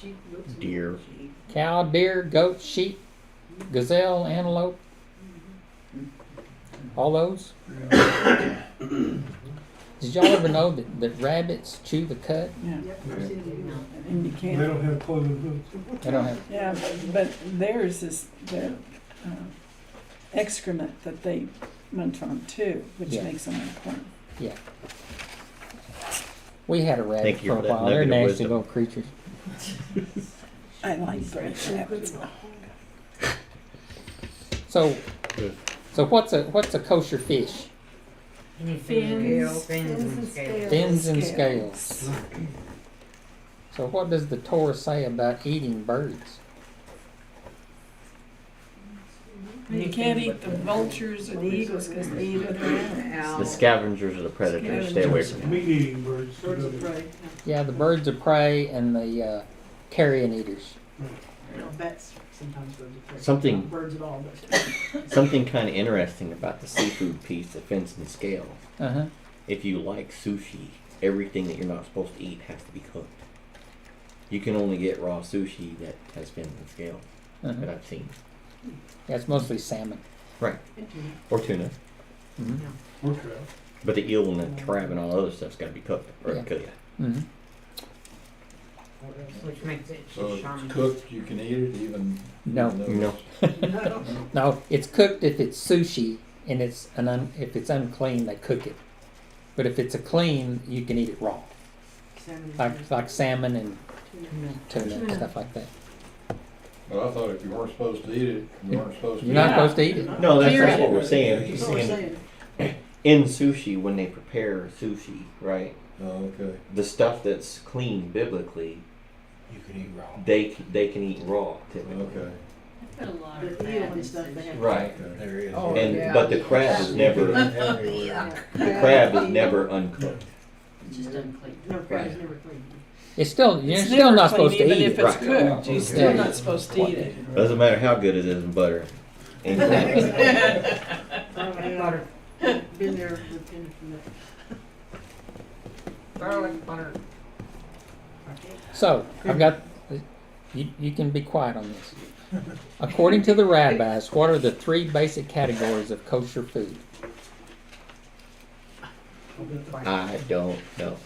Sheep, goats, and Deer. sheep. Cow, deer, goat, sheep, gazelle, antelope. All those? Did y'all ever know that rabbits chew the cud? Yeah, Yep, I've seen them do and you They can't. don't have cloven hooves. They don't have. Yeah, but theirs is the excrement that they munch on too, which Yeah. makes them unclean. Yeah. We had a rabbit Thank you for a for that while. They're nugget of nasty wisdom. little creatures. I like bread salads. So what's a kosher fish? Fins, Fins and scales. Fins and scales. So what does the Torah say about eating birds? You can't eat the vultures or the eagles because they eat other animals. The scavengers or the predators, stay away from them. Meat-eating birds. Birds of prey. Yeah, the birds of prey and the carrion eaters. No, bats sometimes birds of prey. Something- Not birds at all, but Something kind of interesting about the seafood piece, the fins and scales. Uh-huh. If you like sushi, everything that you're not supposed to eat has to be cooked. You can only get raw sushi that has fins and scales that Uh-huh. I've seen. Yeah, it's mostly salmon. Right. and tuna. Or tuna. Mm-hmm. Or trout. But the eel and the crab and all the other stuff's got to be cooked or Yeah. cooked. Mm-hmm. Which makes it So shaman. it's cooked, you can eat it even. No. even though No. it's- No, it's cooked if it's sushi, and if it's unclean, they cook it. But if it's a clean, you can eat it raw, Salmon. like salmon and Tuna. tuna and stuff like that. But I thought if you weren't supposed to eat it, you weren't supposed to. You're not Yeah. supposed to eat it. No, that's Period. what we're saying. That's what we're saying. In sushi, when they prepare sushi, right, Oh, okay. the stuff that's clean biblically, You can eat raw. they can eat raw typically. Okay. The eel and stuff, they have. Right. Okay. There is. Oh, And yeah. but the crab is never Everywhere. the crab is never uncooked. Just unclean. No, crab is never clean. It's still you're It's still never not clean, supposed to even eat if it. it's Right. cooked, you're still Yeah. not supposed to eat it. Doesn't matter how good it is in butter. Ain't clean. Butter. Been there, repented from that. Garlic butter. So I've got. You can be quiet on this. According to the rabbis, what are the three basic categories of kosher food? I don't know.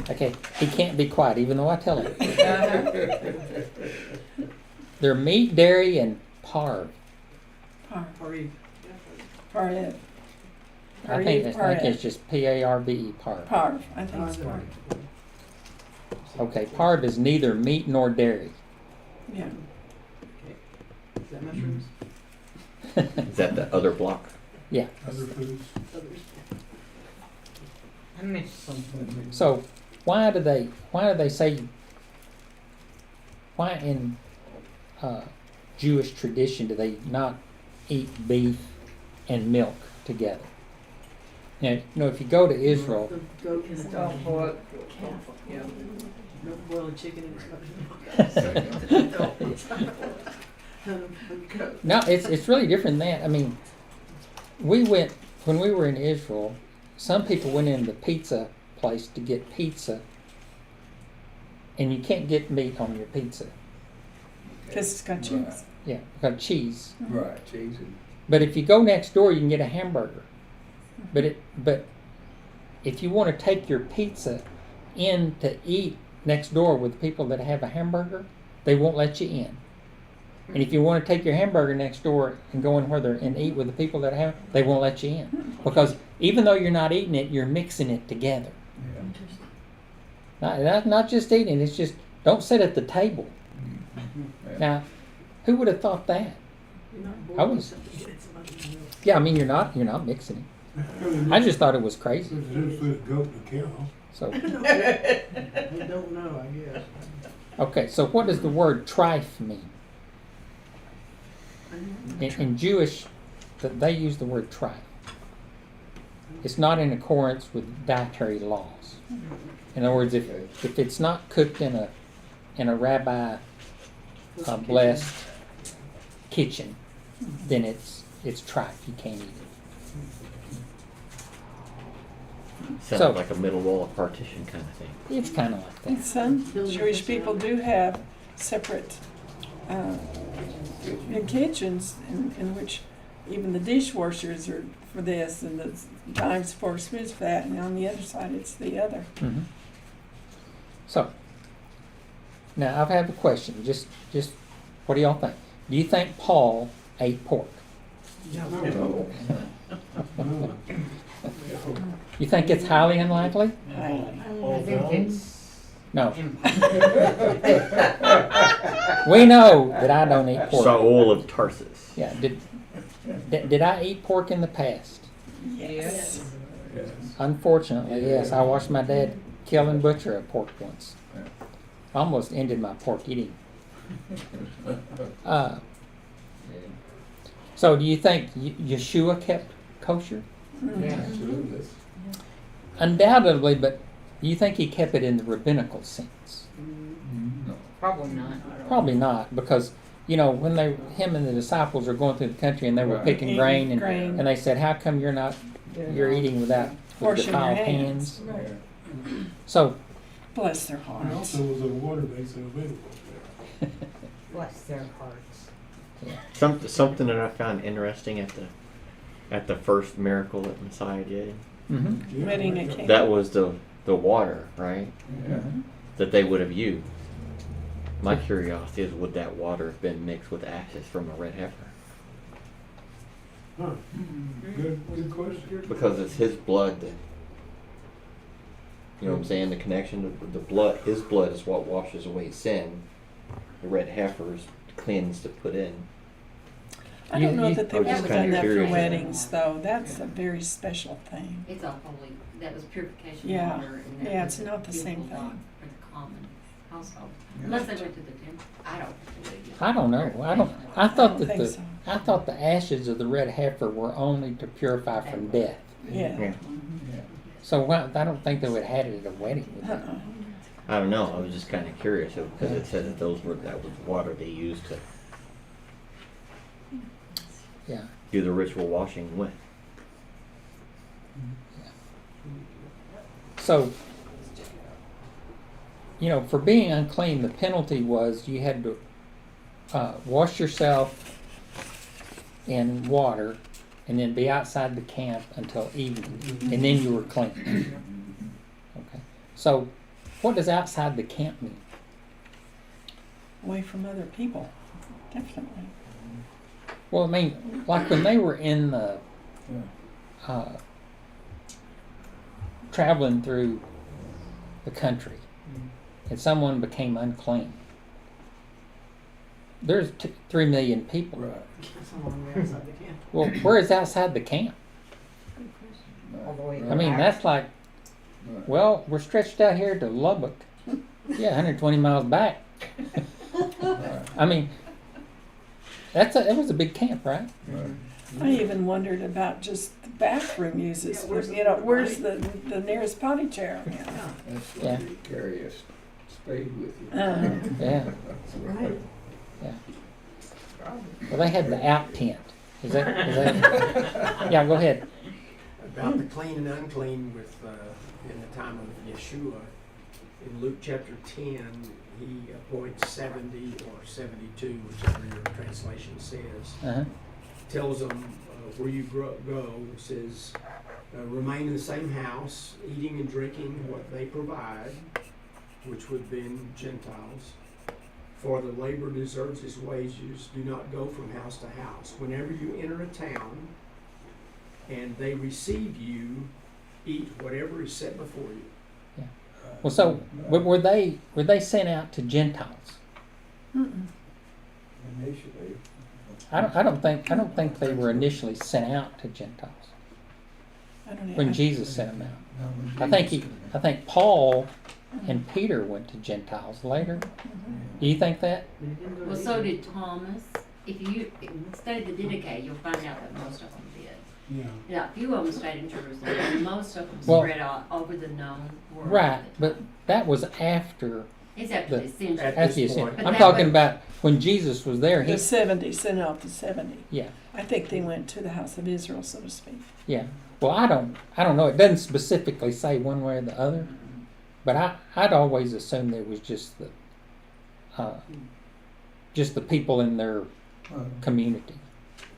Okay, he can't be quiet, even though I tell him. They're meat, dairy, and parv. Pareve. Parve. I think Parve. it's just P-A-R-V-E, parv. Parve. I think it's parve. Okay, parv is neither meat nor dairy. Yeah. Is that mushrooms? Is that the other block? Yeah. Other foods. Others? I mixed something. So why do they say, why in Jewish tradition do they not eat beef and milk together? Now, you know, if you go to Israel, The goat and the Don't boil it. Yeah. Don't boil a chicken in its no, it's really different than that. I mean, when we were in Israel, some people went in the pizza place to get pizza, and you can't get meat on your pizza. Because it's got cheese. Yeah, got cheese. Right, cheese and But if you go next door, you can get a hamburger. But if you want to take your pizza in to eat next door with people that have a hamburger, they won't let you in. And if you want to take your hamburger next door and go in and eat with the people that have, they won't let you in. Because even though you're not eating it, you're mixing it together. Not just eating, it's just, don't sit at the table. Now, who would have thought that? I was- Yeah, I mean, you're not mixing it. I just thought it was crazy. There's a difference between a goat and a cow. So, They don't know, I guess. okay, so what does the word trife mean? In Jewish, they use the word trife. It's not in accordance with dietary laws. In other words, if it's not cooked in a rabbi blessed kitchen, then it's trife. You can't eat it. Sounds So- like a middle wall of partition kind of thing. It's kind of like And that. some Jewish people do have separate kitchens in which even the dishwashers are for this and the times for smooth fat, and on the other side it's the other. Mhm. So, now I have a question. Just what do y'all think? Do you think Paul ate pork? No. You think it's highly unlikely? Highly. I think it's No. We know that I don't eat pork. Saul of Tarsus. Yeah. Did I eat pork in the past? Yes. Yes. Unfortunately, yes. I watched my dad kill and butcher a pork once. Almost ended my pork eating. So do you think Yeshua kept kosher? Absolutely. Undoubtedly, but do you think he kept it in the rabbinical sense? No. Probably not. Probably not, because when him and the disciples were going through the country and they were Right. picking Eating grain grain. and they said, "How come you're eating with Washing your defiled hands. hands?" Yeah. So Bless their And hearts. also was a water basin available there. Bless their hearts. Something that I found interesting at the first miracle that Messiah did. mhm. Yeah, Wedding right at there. Cana. That was the water, right? Yeah. That they would have used. My curiosity is, would that water have been mixed with ashes from a red heifer? Huh. Good question. Because it's his blood that, you know what I'm saying, the connection, the blood, his blood is what washes away sin. The red heifer is cleansed to put in. I don't know that they I would was have just done kinda that for curious. weddings, though. That's a very special thing. It's a holy, that was purification Yeah. water. And that Yeah, was it's not the same beautiful thing. water For the common household. Unless they went to the temple. I don't believe I don't know. I I thought don't that think so. I thought the ashes of the red heifer were only to purify from death. Yeah. Yeah. So I don't think they would have had it at a wedding with them. Uh-uh. I don't know. I was just kind of curious because it said that that was water they used to Yeah. do the ritual washing with. So, for being unclean, the penalty was you had to wash yourself in water and then be outside the camp until evening, and then you were clean. Okay. So, what does outside the camp mean? Away from other people. Definitely. Well, I mean, like when they were in the traveling through the country, and someone became unclean. There's 3 million people. Right. That's how long we're outside the camp. Well, where is outside the camp? All the way I mean, back. that's like, Right. well, we're stretched out here to Lubbock. Yeah, 120 miles back. Right. I mean, it was a big camp, right? Right. I even wondered about just the bathroom uses. Yeah, where's the- Where's the nearest potty chair? That's Yeah. why you carry a spade with you. Yeah. Right. Well, they had the out tent. Is that? Yeah, go ahead. About the clean and unclean in the time of Yeshua. In Luke chapter 10, he appoints 70 or 72, whichever your translation says. Uh-huh. Tells them where you go, says, remain in the same house, eating and drinking what they provide, which would have been Gentiles. For the laborer deserves his wages. Do not go from house to house. Whenever you enter a town and they receive you, eat whatever is set before you. Well, so were they sent out to Gentiles? Mm-mm. Initially. I don't think they were initially sent out to Gentiles I don't know. when Jesus sent them out. I think Paul and Peter went to Gentiles later. Do you think that? But it didn't go Well, to so Egypt. did Thomas. If you study the Didache, you'll find out that most of them did. Yeah. Now, a few of them stayed in Jerusalem, and most of them Well, spread out over the known world. Right, at the but time. that was after It's after the- the ascension. At the this ascension. point. But I'm that talking way- about when Jesus was there. The 70 sent out the 70. Yeah, I think they went to the house of Israel, so to speak. yeah. Well, I don't know. It doesn't specifically say one way or the other, but I'd always assumed it was just the people in their community,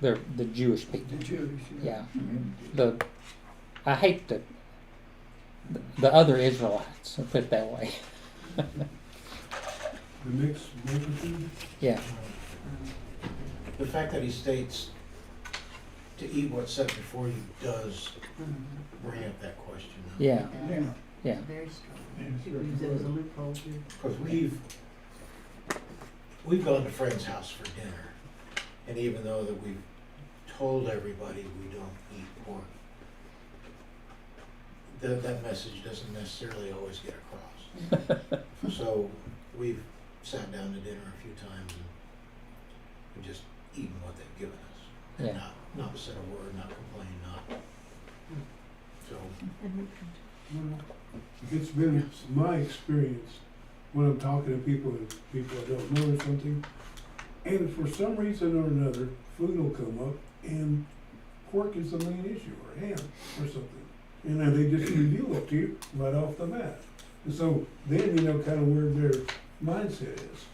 the Jewish people. The Jewish. Yeah. Community. I hate the other Israelites. I'll put it that way. The mixed multitude. Yeah. The fact that he states to eat what's set before you does bring up that question. Yeah. Yeah. Yeah. Very strong. People use that as a loophole too. Because we've gone to friends' house for dinner, and even though that we've told everybody we don't eat pork, that message doesn't necessarily always get across. So we've sat down to dinner a few times and just eaten what they've given us. And Yeah. not said a word, not complained, not. So, It's been my experience when I'm talking to people and people I don't know or something, and for some reason or another, food will come up and pork is the main issue, or ham, or something. And then they just reveal it to you right off the bat. And so then you know kind of where their mindset is.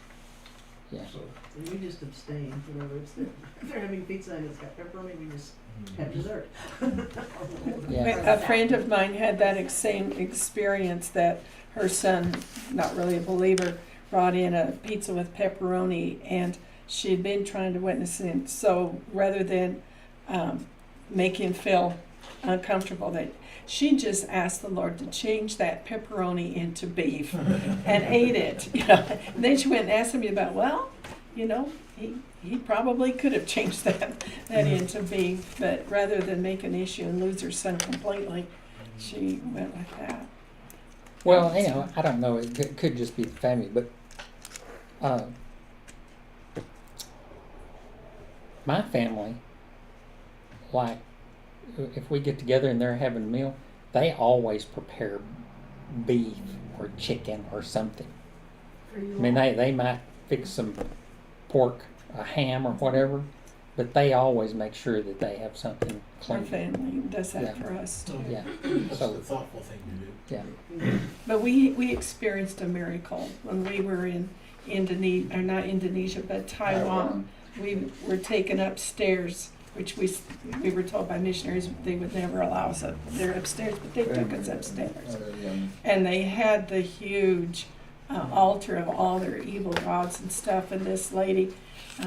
Yeah. So, So we just abstain, whatever it's there. If they're having pizza and it's got pepperoni, we just have dessert. Yeah. A friend of mine had that same experience, that her son, not really a believer, brought in a pizza with pepperoni, and she had been trying to witness it. So rather than make him feel uncomfortable, that she just asked the Lord to change that pepperoni into beef and ate it. You know, and then she went and asked me about, well, you know, he probably could have changed that into beef, but rather than make an issue and lose her son completely, she went like that. Well, you know, I don't know. It could just be the family, but my family, like, if we get together and they're having a meal, they always prepare beef or chicken or something. I mean, they might fix some pork, a ham or whatever, but they always make sure that they have something Our clean. family does that Yeah. for us too. Yeah. that's So the thoughtful thing to do. yeah. But we experienced a miracle when we were in Indonesia, or not Indonesia, but Taiwan. We were taken upstairs, which we were told by missionaries they would never allow us up there upstairs, but they took us upstairs. And they had the huge altar of all their evil gods and stuff, and this lady,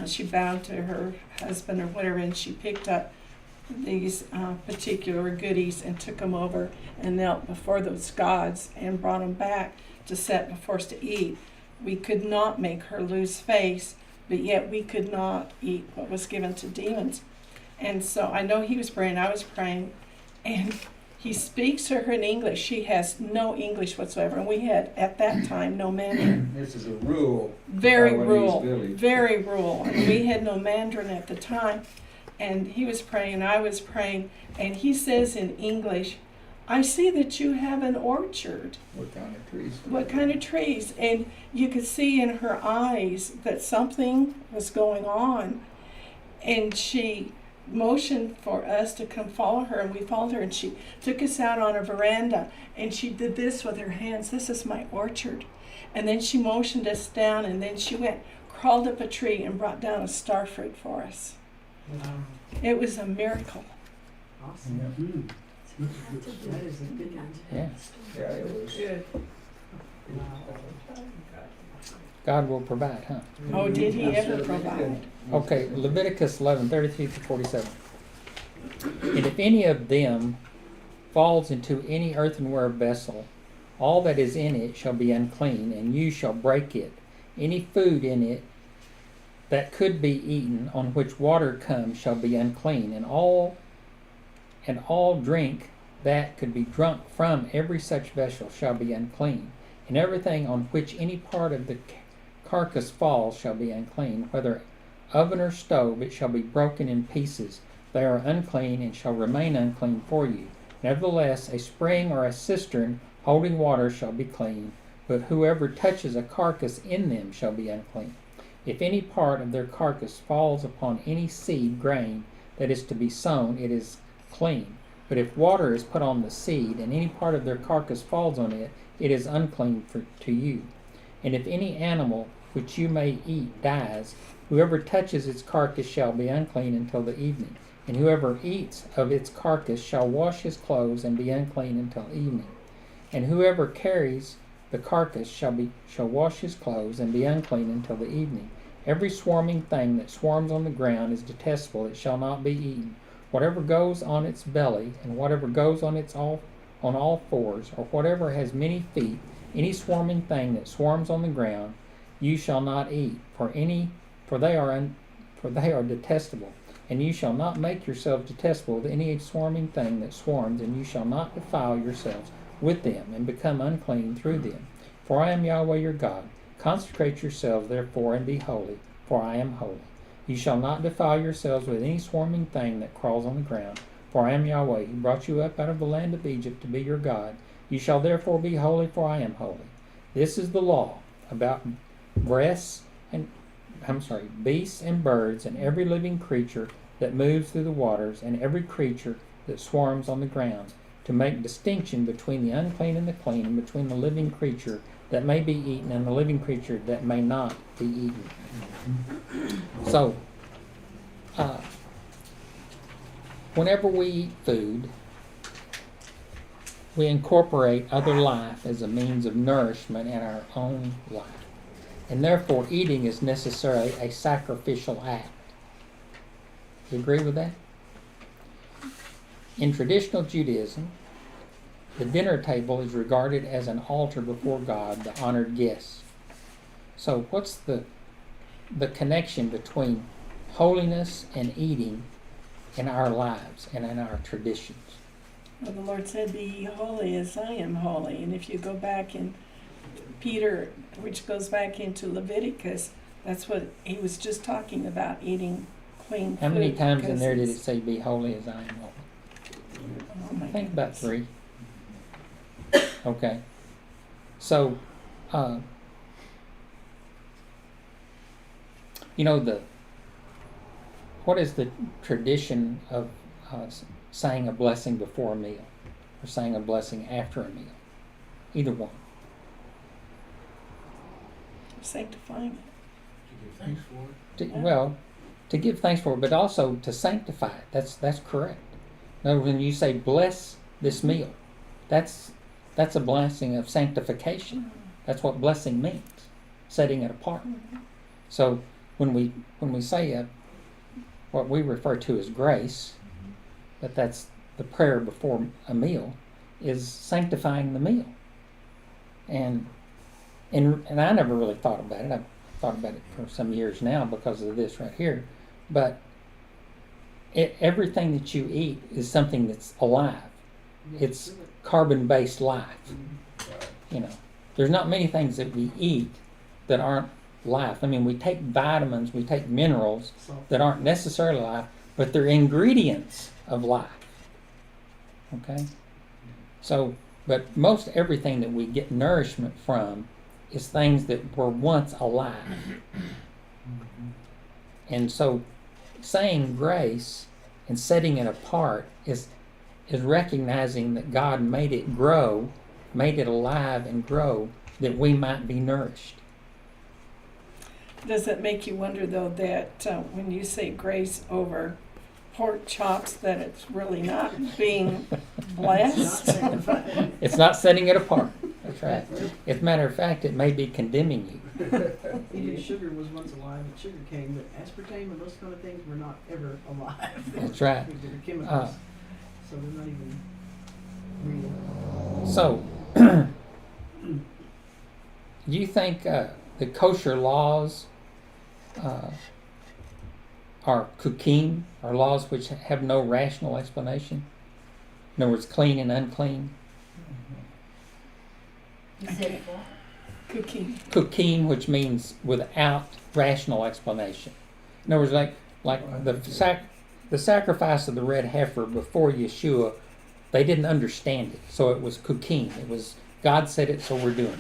she bowed to her husband or whatever, and she picked up these particular goodies and took them over and knelt before those gods and brought them back to set before us to eat. We could not make her lose face, but yet we could not eat what was given to demons. And so I know he was praying, I was praying, and he speaks to her in English. She has no English whatsoever, and we had at that time no Mandarin. This is a rural. Very Taiwanese rural, village. very rural. And we had no Mandarin at the time. And he was praying, and I was praying, and he says in English, I see that you have an orchard. What kind of trees? What kind of trees? And you could see in her eyes that something was going on. And she motioned for us to come follow her, and we followed her, and she took us out on a veranda, and she did this with her hands. This is my orchard. And then she motioned us down, and then she went, crawled up a tree, and brought down a star fruit for us. It was a miracle. Awesome. Yeah. That is a good one. Yeah. Yeah, it was. Good. God will provide, huh? Oh, did he ever provide? Okay, Leviticus 11:33-47. And if any of them falls into any earthenware vessel, all that is in it shall be unclean, and you shall break it. Any food in it that could be eaten, on which water comes, shall be unclean, and all drink that could be drunk from every such vessel shall be unclean, and everything on which any part of the carcass falls shall be unclean, whether oven or stove, it shall be broken in pieces. They are unclean and shall remain unclean for you. Nevertheless, a spring or a cistern holding water shall be clean, but whoever touches a carcass in them shall be unclean. If any part of their carcass falls upon any seed grain that is to be sown, it is clean. But if water is put on the seed, and any part of their carcass falls on it, it is unclean to you. And if any animal which you may eat dies, whoever touches its carcass shall be unclean until the evening. And whoever eats of its carcass shall wash his clothes and be unclean until evening. And whoever carries the carcass shall wash his clothes and be unclean until the evening. Every swarming thing that swarms on the ground is detestable; it shall not be eaten. Whatever goes on its belly, and whatever goes on its on all fours, or whatever has many feet, any swarming thing that swarms on the ground, you shall not eat, for they are detestable. And you shall not make yourselves detestable with any swarming thing that swarms, and you shall not defile yourselves with them, and become unclean through them. For I am Yahweh your God. Consecrate yourselves therefore, and be holy, for I am holy. You shall not defile yourselves with any swarming thing that crawls on the ground, for I am Yahweh, who brought you up out of the land of Egypt to be your God. You shall therefore be holy, for I am holy. This is the law about beasts and birds, and every living creature that moves through the waters, and every creature that swarms on the ground, to make distinction between the unclean and the clean, and between the living creature that may be eaten and the living creature that may not be eaten. So, whenever we eat food, we incorporate other life as a means of nourishment in our own life. And therefore, eating is necessarily a sacrificial act. Do you agree with that? In traditional Judaism, the dinner table is regarded as an altar before God, the honored guest. So what's the connection between holiness and eating in our lives and in our traditions? Well, the Lord said, "Be ye holy as I am holy." And if you go back in Peter, which goes back into Leviticus, that's what he was just talking about, eating clean food. How many times in there did it because say, "Be holy as I am holy"? oh my I think about goodness. 3. Okay. So, what is the tradition of saying a blessing before a meal, or saying a blessing after a meal? Either one. Sanctifying To give thanks for it. To give thanks for it, but also to sanctify it. That's correct. In other words, when you say bless this meal, that's a blessing of sanctification. That's what blessing means, setting it apart. So when we say what we refer to as grace, but that's the prayer before a meal, is sanctifying the meal. And I never really thought about it. I've thought about it for some years now because of this right here. But everything that you eat is something that's alive. It's carbon-based life. There's not many things that we eat that aren't life. I mean, we take vitamins, we take minerals that aren't necessarily life, but they're ingredients of life. Okay? So, but most everything that we get nourishment from is things that were once alive. And so saying grace and setting it apart is recognizing that God made it grow, made it alive and grow, that we might be nourished. Does it make you wonder, though, that when you say grace over pork chops, that it's really not being blessed? It's not setting it apart. That's right. As a matter of fact, it may be condemning you. Even sugar was once alive, and sugar cane, but aspartame and those kind of things were not ever alive. That's right. They were chemicals, so they're not even real. So, do you think the kosher laws are kukim, are laws which have no rational explanation? In other words, clean and unclean? You said what? Cooking. Kukim, which means without rational explanation. In other words, like the sacrifice of the red heifer before Yeshua, they didn't understand it, so it was kukim. It was God said it, so we're doing it.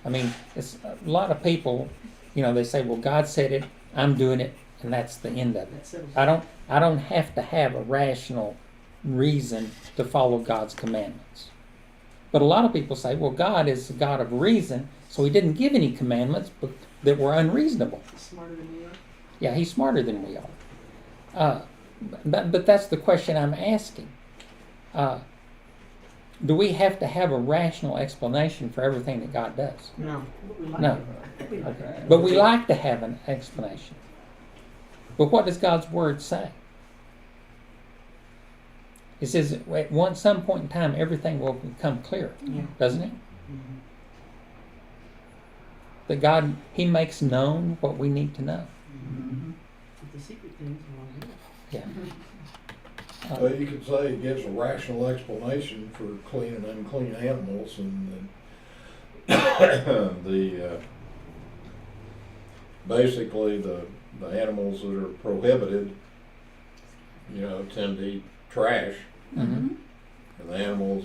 I mean, it's a lot of people, they say, well, God said it, I'm doing it, and that's the end of it. I don't have to have a rational reason to follow God's commandments. But a lot of people say, well, God is a God of reason, so he didn't give any commandments that were unreasonable. He's smarter than we are. Yeah, he's smarter than we are. But that's the question I'm asking. Do we have to have a rational explanation for everything that God does? No. But we like No. it. We like it. But we like to have an explanation. But what does God's Word say? It says at some point in time, everything will become clear, Yeah. doesn't it? That God, He makes known what we need to know. But the secret things are all Yeah. Well, you could say it gives a rational explanation for clean and unclean animals, and the basically the animals that are prohibited, tend to eat trash, Mm-hmm. and the animals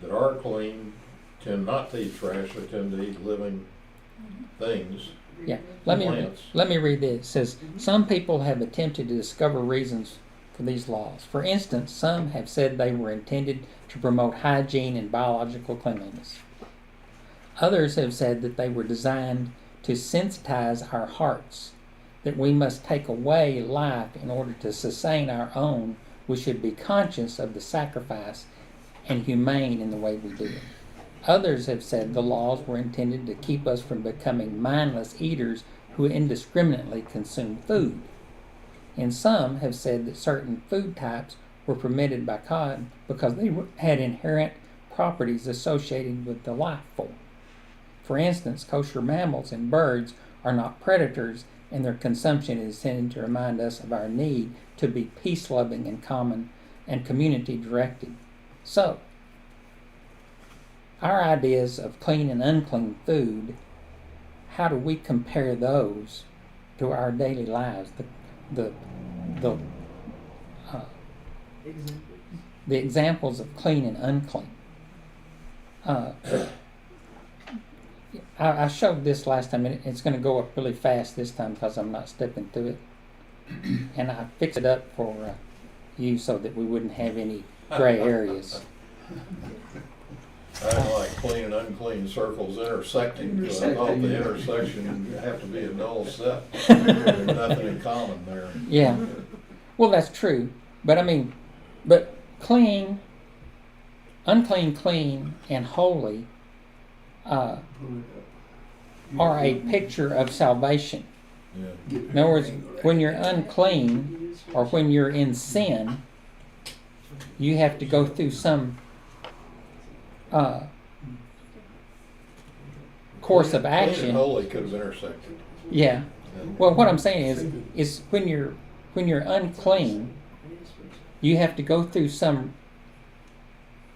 that are clean tend not to eat trash. They tend to eat living things. Yeah. Let Plants. me read this. It says, some people have attempted to discover reasons for these laws. For instance, some have said they were intended to promote hygiene and biological cleanliness. Others have said that they were designed to sensitize our hearts, that we must take away life in order to sustain our own. We should be conscious of the sacrifice and humane in the way we do it. Others have said the laws were intended to keep us from becoming mindless eaters who indiscriminately consume food. And some have said that certain food types were permitted by God because they had inherent properties associated with the life form. For instance, kosher mammals and birds are not predators, and their consumption is intended to remind us of our need to be peace-loving and common and community-directed. So, our ideas of clean and unclean food, how do we compare those to our daily lives? The examples of clean and unclean. I showed this last time, and it's going to go up really fast this time because I'm not stepping through it. And I fixed it up for you so that we wouldn't have any gray areas. I don't like clean and unclean circles intersecting, because I thought the intersection would have to be a null set. There's nothing in common there. Yeah. Well, that's true. But but clean, unclean, clean, and holy are a picture of salvation. Yeah. In other words, when you're unclean or when you're in sin, you have to go through some course of Clean action. and holy could have intersected. Yeah. Well, what I'm saying is when you're unclean, you have to go through some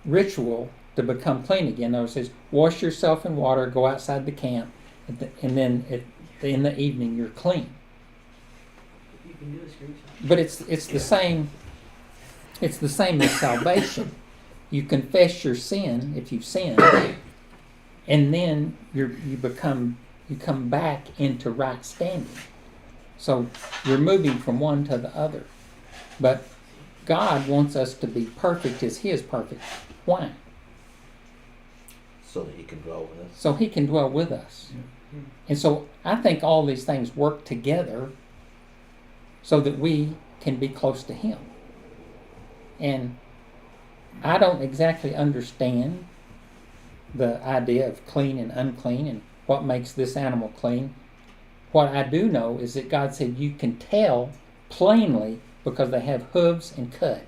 ritual to become clean again. It says, wash yourself in water, go outside the camp, and then in the evening you're clean. You can do a screenshot. But it's the same. It's the same as salvation. You confess your sin if you've sinned, and then you come back into right standing. So you're moving from one to the other. But God wants us to be perfect as He is perfect. Why? So that He can dwell with us. So He can dwell with us. And so I think all these things work together so that we can be close to Him. And I don't exactly understand the idea of clean and unclean and what makes this animal clean. What I do know is that God said you can tell plainly because they have hooves and cud.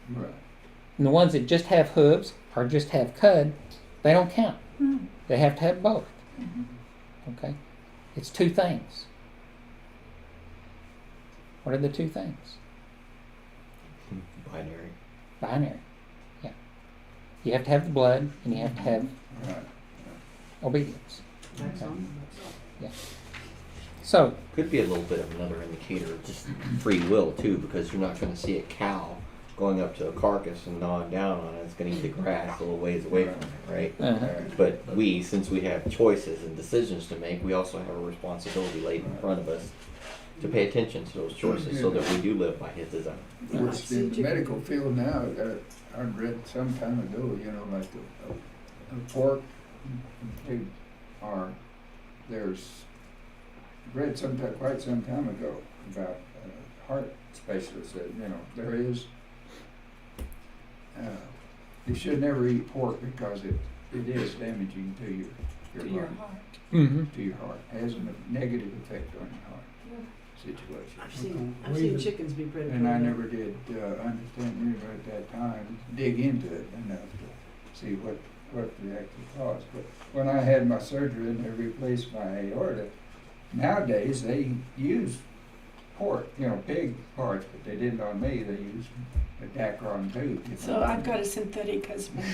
Right. And the ones that just have hooves or just have cud, they don't count. They have to have both. Okay? It's two things. What are the two things? Binary. Binary. Yeah. You have to have the blood and you have to have Right. obedience. That's Okay. all. Yeah. So, Could be a little bit of another indicator of just free will too, because you're not going to see a cow going up to a carcass and gnawing down on it. It's going to eat the grass a little ways away from it, right? But since we have choices and decisions to make, we also have a responsibility laid in front of us to pay attention to those choices so that we do live by His design. Which in the medical field now, I read some time ago, like a pork, read quite some time ago about a heart specialist that, there is, you should never eat pork because it is damaging to your To your body, heart. mm-hmm. to your heart. It has a negative effect on your heart. situation. I've seen chickens be predatory. And I never did understand either at that time, dig into it enough to see what the actual cause. But when I had my surgery and they replaced my aorta, nowadays they use pork, pig parts, but they didn't on me. They used a Dacron tube. So I've got a synthetic husband.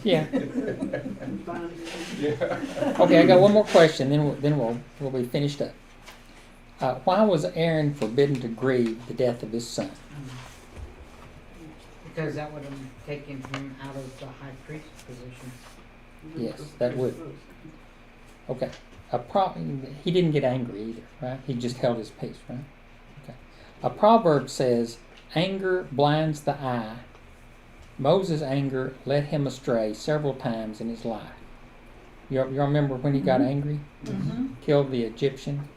Yeah. Fine. Yeah. Okay, I got one more question, then we'll be finished up. Why was Aaron forbidden to grieve the death of his son? Because that would have taken him out of the high priest position. Yes, that would. Okay. He didn't get angry either, right? He just held his peace, right? Okay. A proverb says, "Anger blinds the eye." Moses' anger led him astray several times in his life. You remember when he got angry? Mm-hmm. Killed the Egyptian?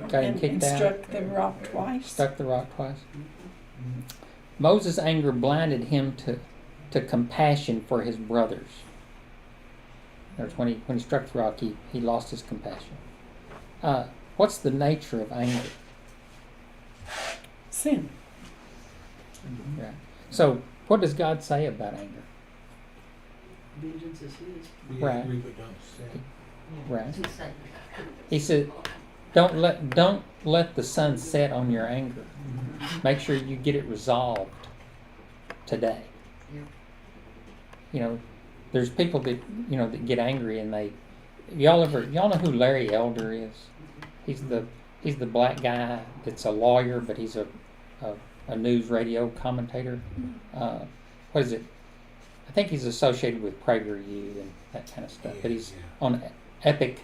Got him kicked and out? struck the rock twice. Struck the rock twice? Moses' anger blinded him to compassion for his brothers. When he struck the rock, he lost his compassion. What's the nature of anger? Sin. Right. So, what does God say about anger? Vengeance is his. We Right. agree but don't sin. Right. To say. He said, "Don't let the sun set on your anger. Make sure you get it resolved today." There's people that get angry and y'all know who Larry Elder is? He's the black guy that's a lawyer, but he's a news radio commentator. What is it? I think he's associated with PragerU and that kind of stuff. But he's on Epic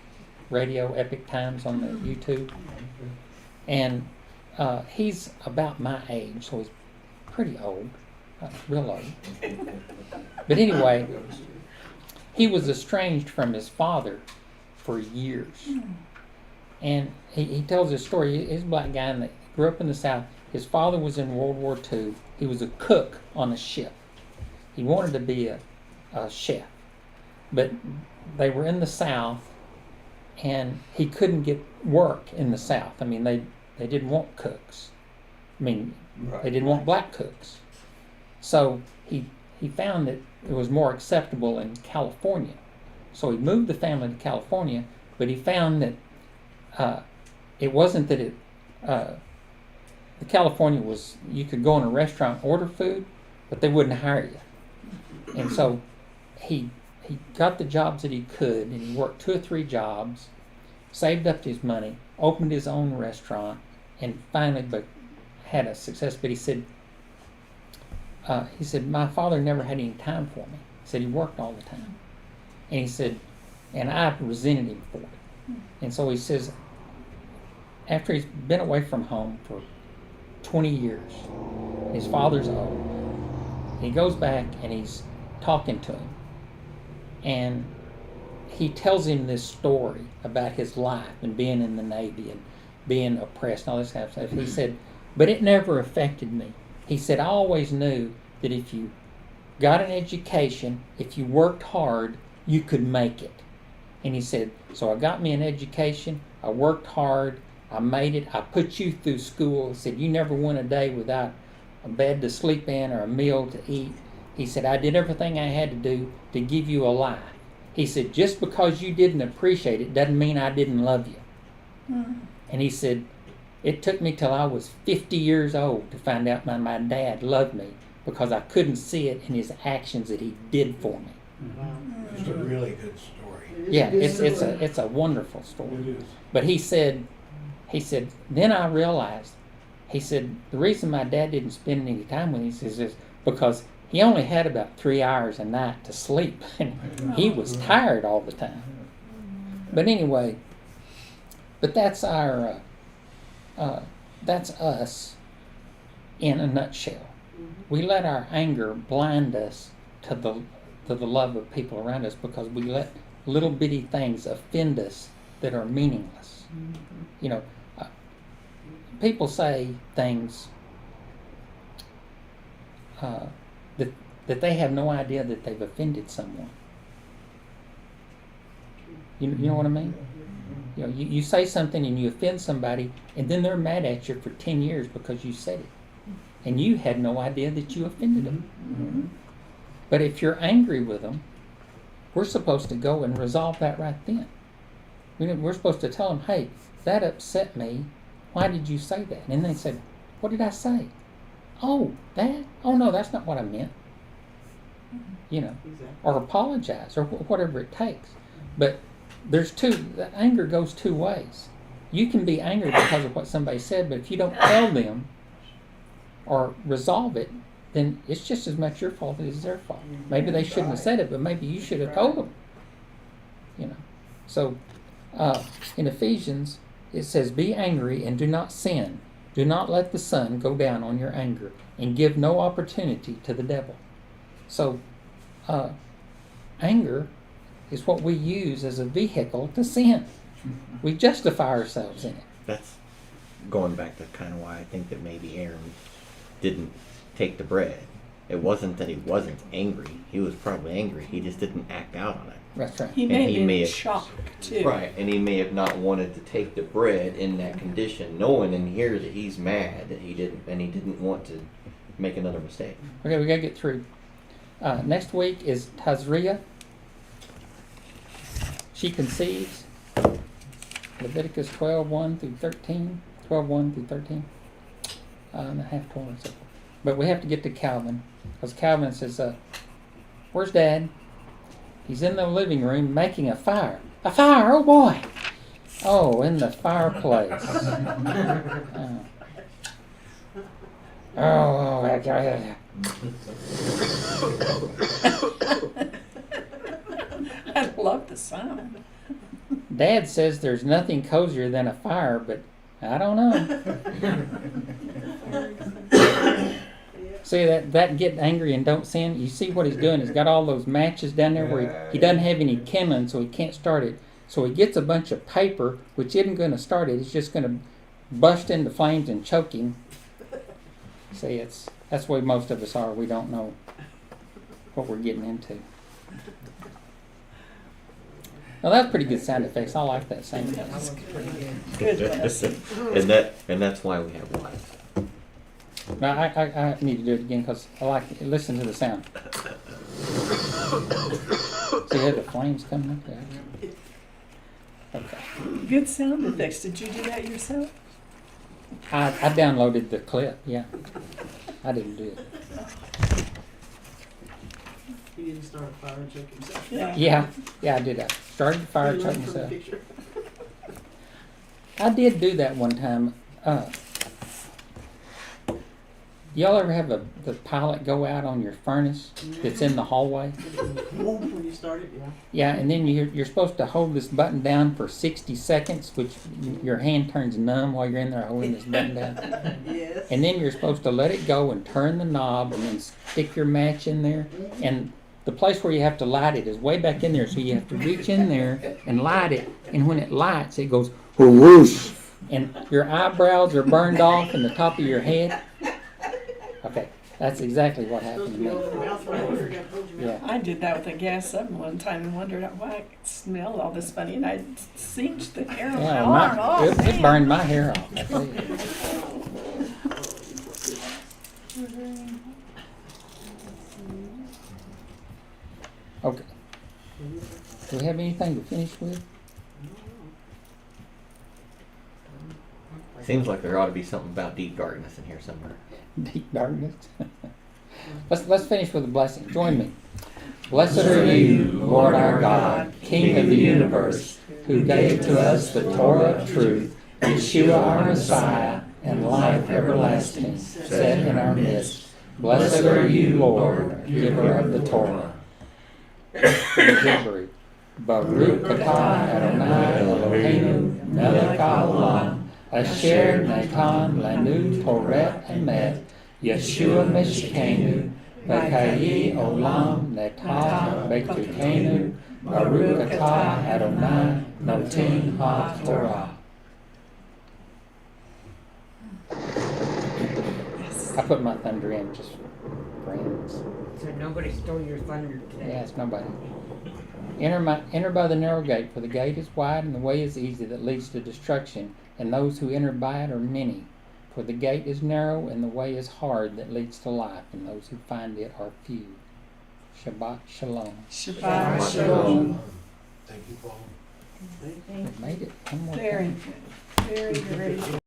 Radio, Epic Times on the YouTube, and he's about my age, so he's pretty old, real old. But anyway, he was estranged from his father for years. And he tells this story. He's a black guy and grew up in the South. His father was in World War II. He was a cook on a ship. He wanted to be a chef. But they were in the South, and he couldn't get work in the South. I mean, they didn't want cooks. I mean, they didn't want black cooks. So he found that it was more acceptable in California. So he moved the family to California, but he found that it wasn't that the California was, you could go in a restaurant, order food, but they wouldn't hire you. And so he got the jobs that he could, and he worked 2 or 3 jobs, saved up his money, opened his own restaurant, and finally had a success. But he said, my father never had any time for me. He said he worked all the time. And he said, and I resented him for it. And so he says, after he's been away from home for 20 years, his father's old, he goes back and he's talking to him. And he tells him this story about his life and being in the Navy and being oppressed and all this kind of stuff. He said, but it never affected me. He said, I always knew that if you got an education, if you worked hard, you could make it. And he said, so I got me an education, I worked hard, I made it, I put you through school. He said, you never went a day without a bed to sleep in or a meal to eat. He said, I did everything I had to do to give you a life. He said, just because you didn't appreciate it doesn't mean I didn't love you. And he said, it took me till I was 50 years old to find out my dad loved me, because I couldn't see it in his actions that he did for me. It's a really good story. Yeah, it's a wonderful story. It is. But he said, then I realized, he said, the reason my dad didn't spend any time with me, he says, is because he only had about 3 hours a night to sleep, and he was tired all the time. But anyway, that's our, that's us in a nutshell. We let our anger blind us to the love of people around us, because we let little bitty things offend us that are meaningless. People say things that they have no idea that they've offended someone. You know what I mean? You know, you say something and you offend somebody, and then they're mad at you for 10 years because you said it. And you had no idea that you offended them. But if you're angry with them, we're supposed to go and resolve that right then. We're supposed to tell them, hey, that upset me. Why did you say that? And they said, what did I say? Oh, that? Oh, no, that's not what I meant. You know, Exactly. or apologize, or whatever it takes. But the anger goes two ways. You can be angry because of what somebody said, but if you don't tell them or resolve it, then it's just as much your fault as it's their fault. Maybe they shouldn't have said it, but maybe you should have told them. You know, so in Ephesians it says, "Be angry and do not sin. Do not let the sun go down on your anger, and give no opportunity to the devil." So, anger is what we use as a vehicle to sin. We justify ourselves in it. That's going back to kind of why I think that maybe Aaron didn't take the bread. It wasn't that he wasn't angry. He was probably angry. He just didn't act out on it. That's right. He And may he have may been have- shocked too. Right, and he may have not wanted to take the bread in that condition, knowing in here that he's mad that he didn't want to make another mistake. Okay, we gotta get through. Next week is Tazria. She conceives. Leviticus 12:1 through 13. 12:1 through 13. And a half Torah. So. But we have to get to Calvin, because Calvin says, "Where's Dad?" He's in the living room making a fire. A fire! Oh boy! Oh, in the fireplace. I love the sound. Dad says there's nothing cozier than a fire, but I don't know. See that get angry and don't sin? You see what he's doing? He's got all those matches down there where he doesn't have any kindling, so he can't start it. So he gets a bunch of paper, which isn't going to start it. It's just going to bust into flames and choke him. See, that's the way most of us are. We don't know what we're getting into. Well, that's pretty good sound effects. I like that sound That effects. was pretty good. and that's why we have wives. Now, I need to do it again because I like it. Listen to the sound. See how the flames coming up there? Okay. Good sound effects. Did you do that yourself? I downloaded the clip, yeah. I didn't do it. He didn't start a fire and choke himself. Yeah, I did. I started the fire, He choked learned from the myself. picture. I did do that one time. Y'all ever have the pilot go out on your furnace that's in the hallway? When you started, yeah. Yeah, and then you're supposed to hold this button down for 60 seconds, which your hand turns numb while you're in there holding this button down. Yes. And then you're supposed to let it go and turn the knob and then stick your match in there. And the place where you have to light it is way back in there, so you have to reach in there and light it. And when it lights, it goes whoosh, and your eyebrows are burned off in the top of your head. Okay, that's exactly what happened to me. Yeah. I did that with a gas oven one time and wondered why I smelled all this funny, and I singed the hair on my Yeah, arm. Oh, it man. burned my hair off. I tell you. Okay. Do we have anything to finish with? Seems like there ought to be something about deep darkness in here somewhere. Deep darkness. Let's finish with a blessing. Join me. Blessed are you, Lord our God, King of the universe, who gave to us the Torah of truth, Yeshua our Messiah, and life everlasting, set in our midst. Blessed are you, Lord, giver of the Torah. Hebrew. Baruch atah Adonai Eloheinu melech haolam, asher natan lanu Torah emet, Yeshua Meshikenu, v'chayi olam netah bektukenu, Baruch atah Adonai noten Haftarah. I put my thunder in just for friends. So nobody stole your thunder today. Yes, nobody. Enter by the narrow gate, for the gate is wide and the way is easy that leads to destruction, and those who enter by it are many. For the gate is narrow and the way is hard that leads to life, and those who find it are few. Shabbat Shalom. Shabbat Shalom. Thank you, Paul. It made it. One more Very time. good. Very, very good.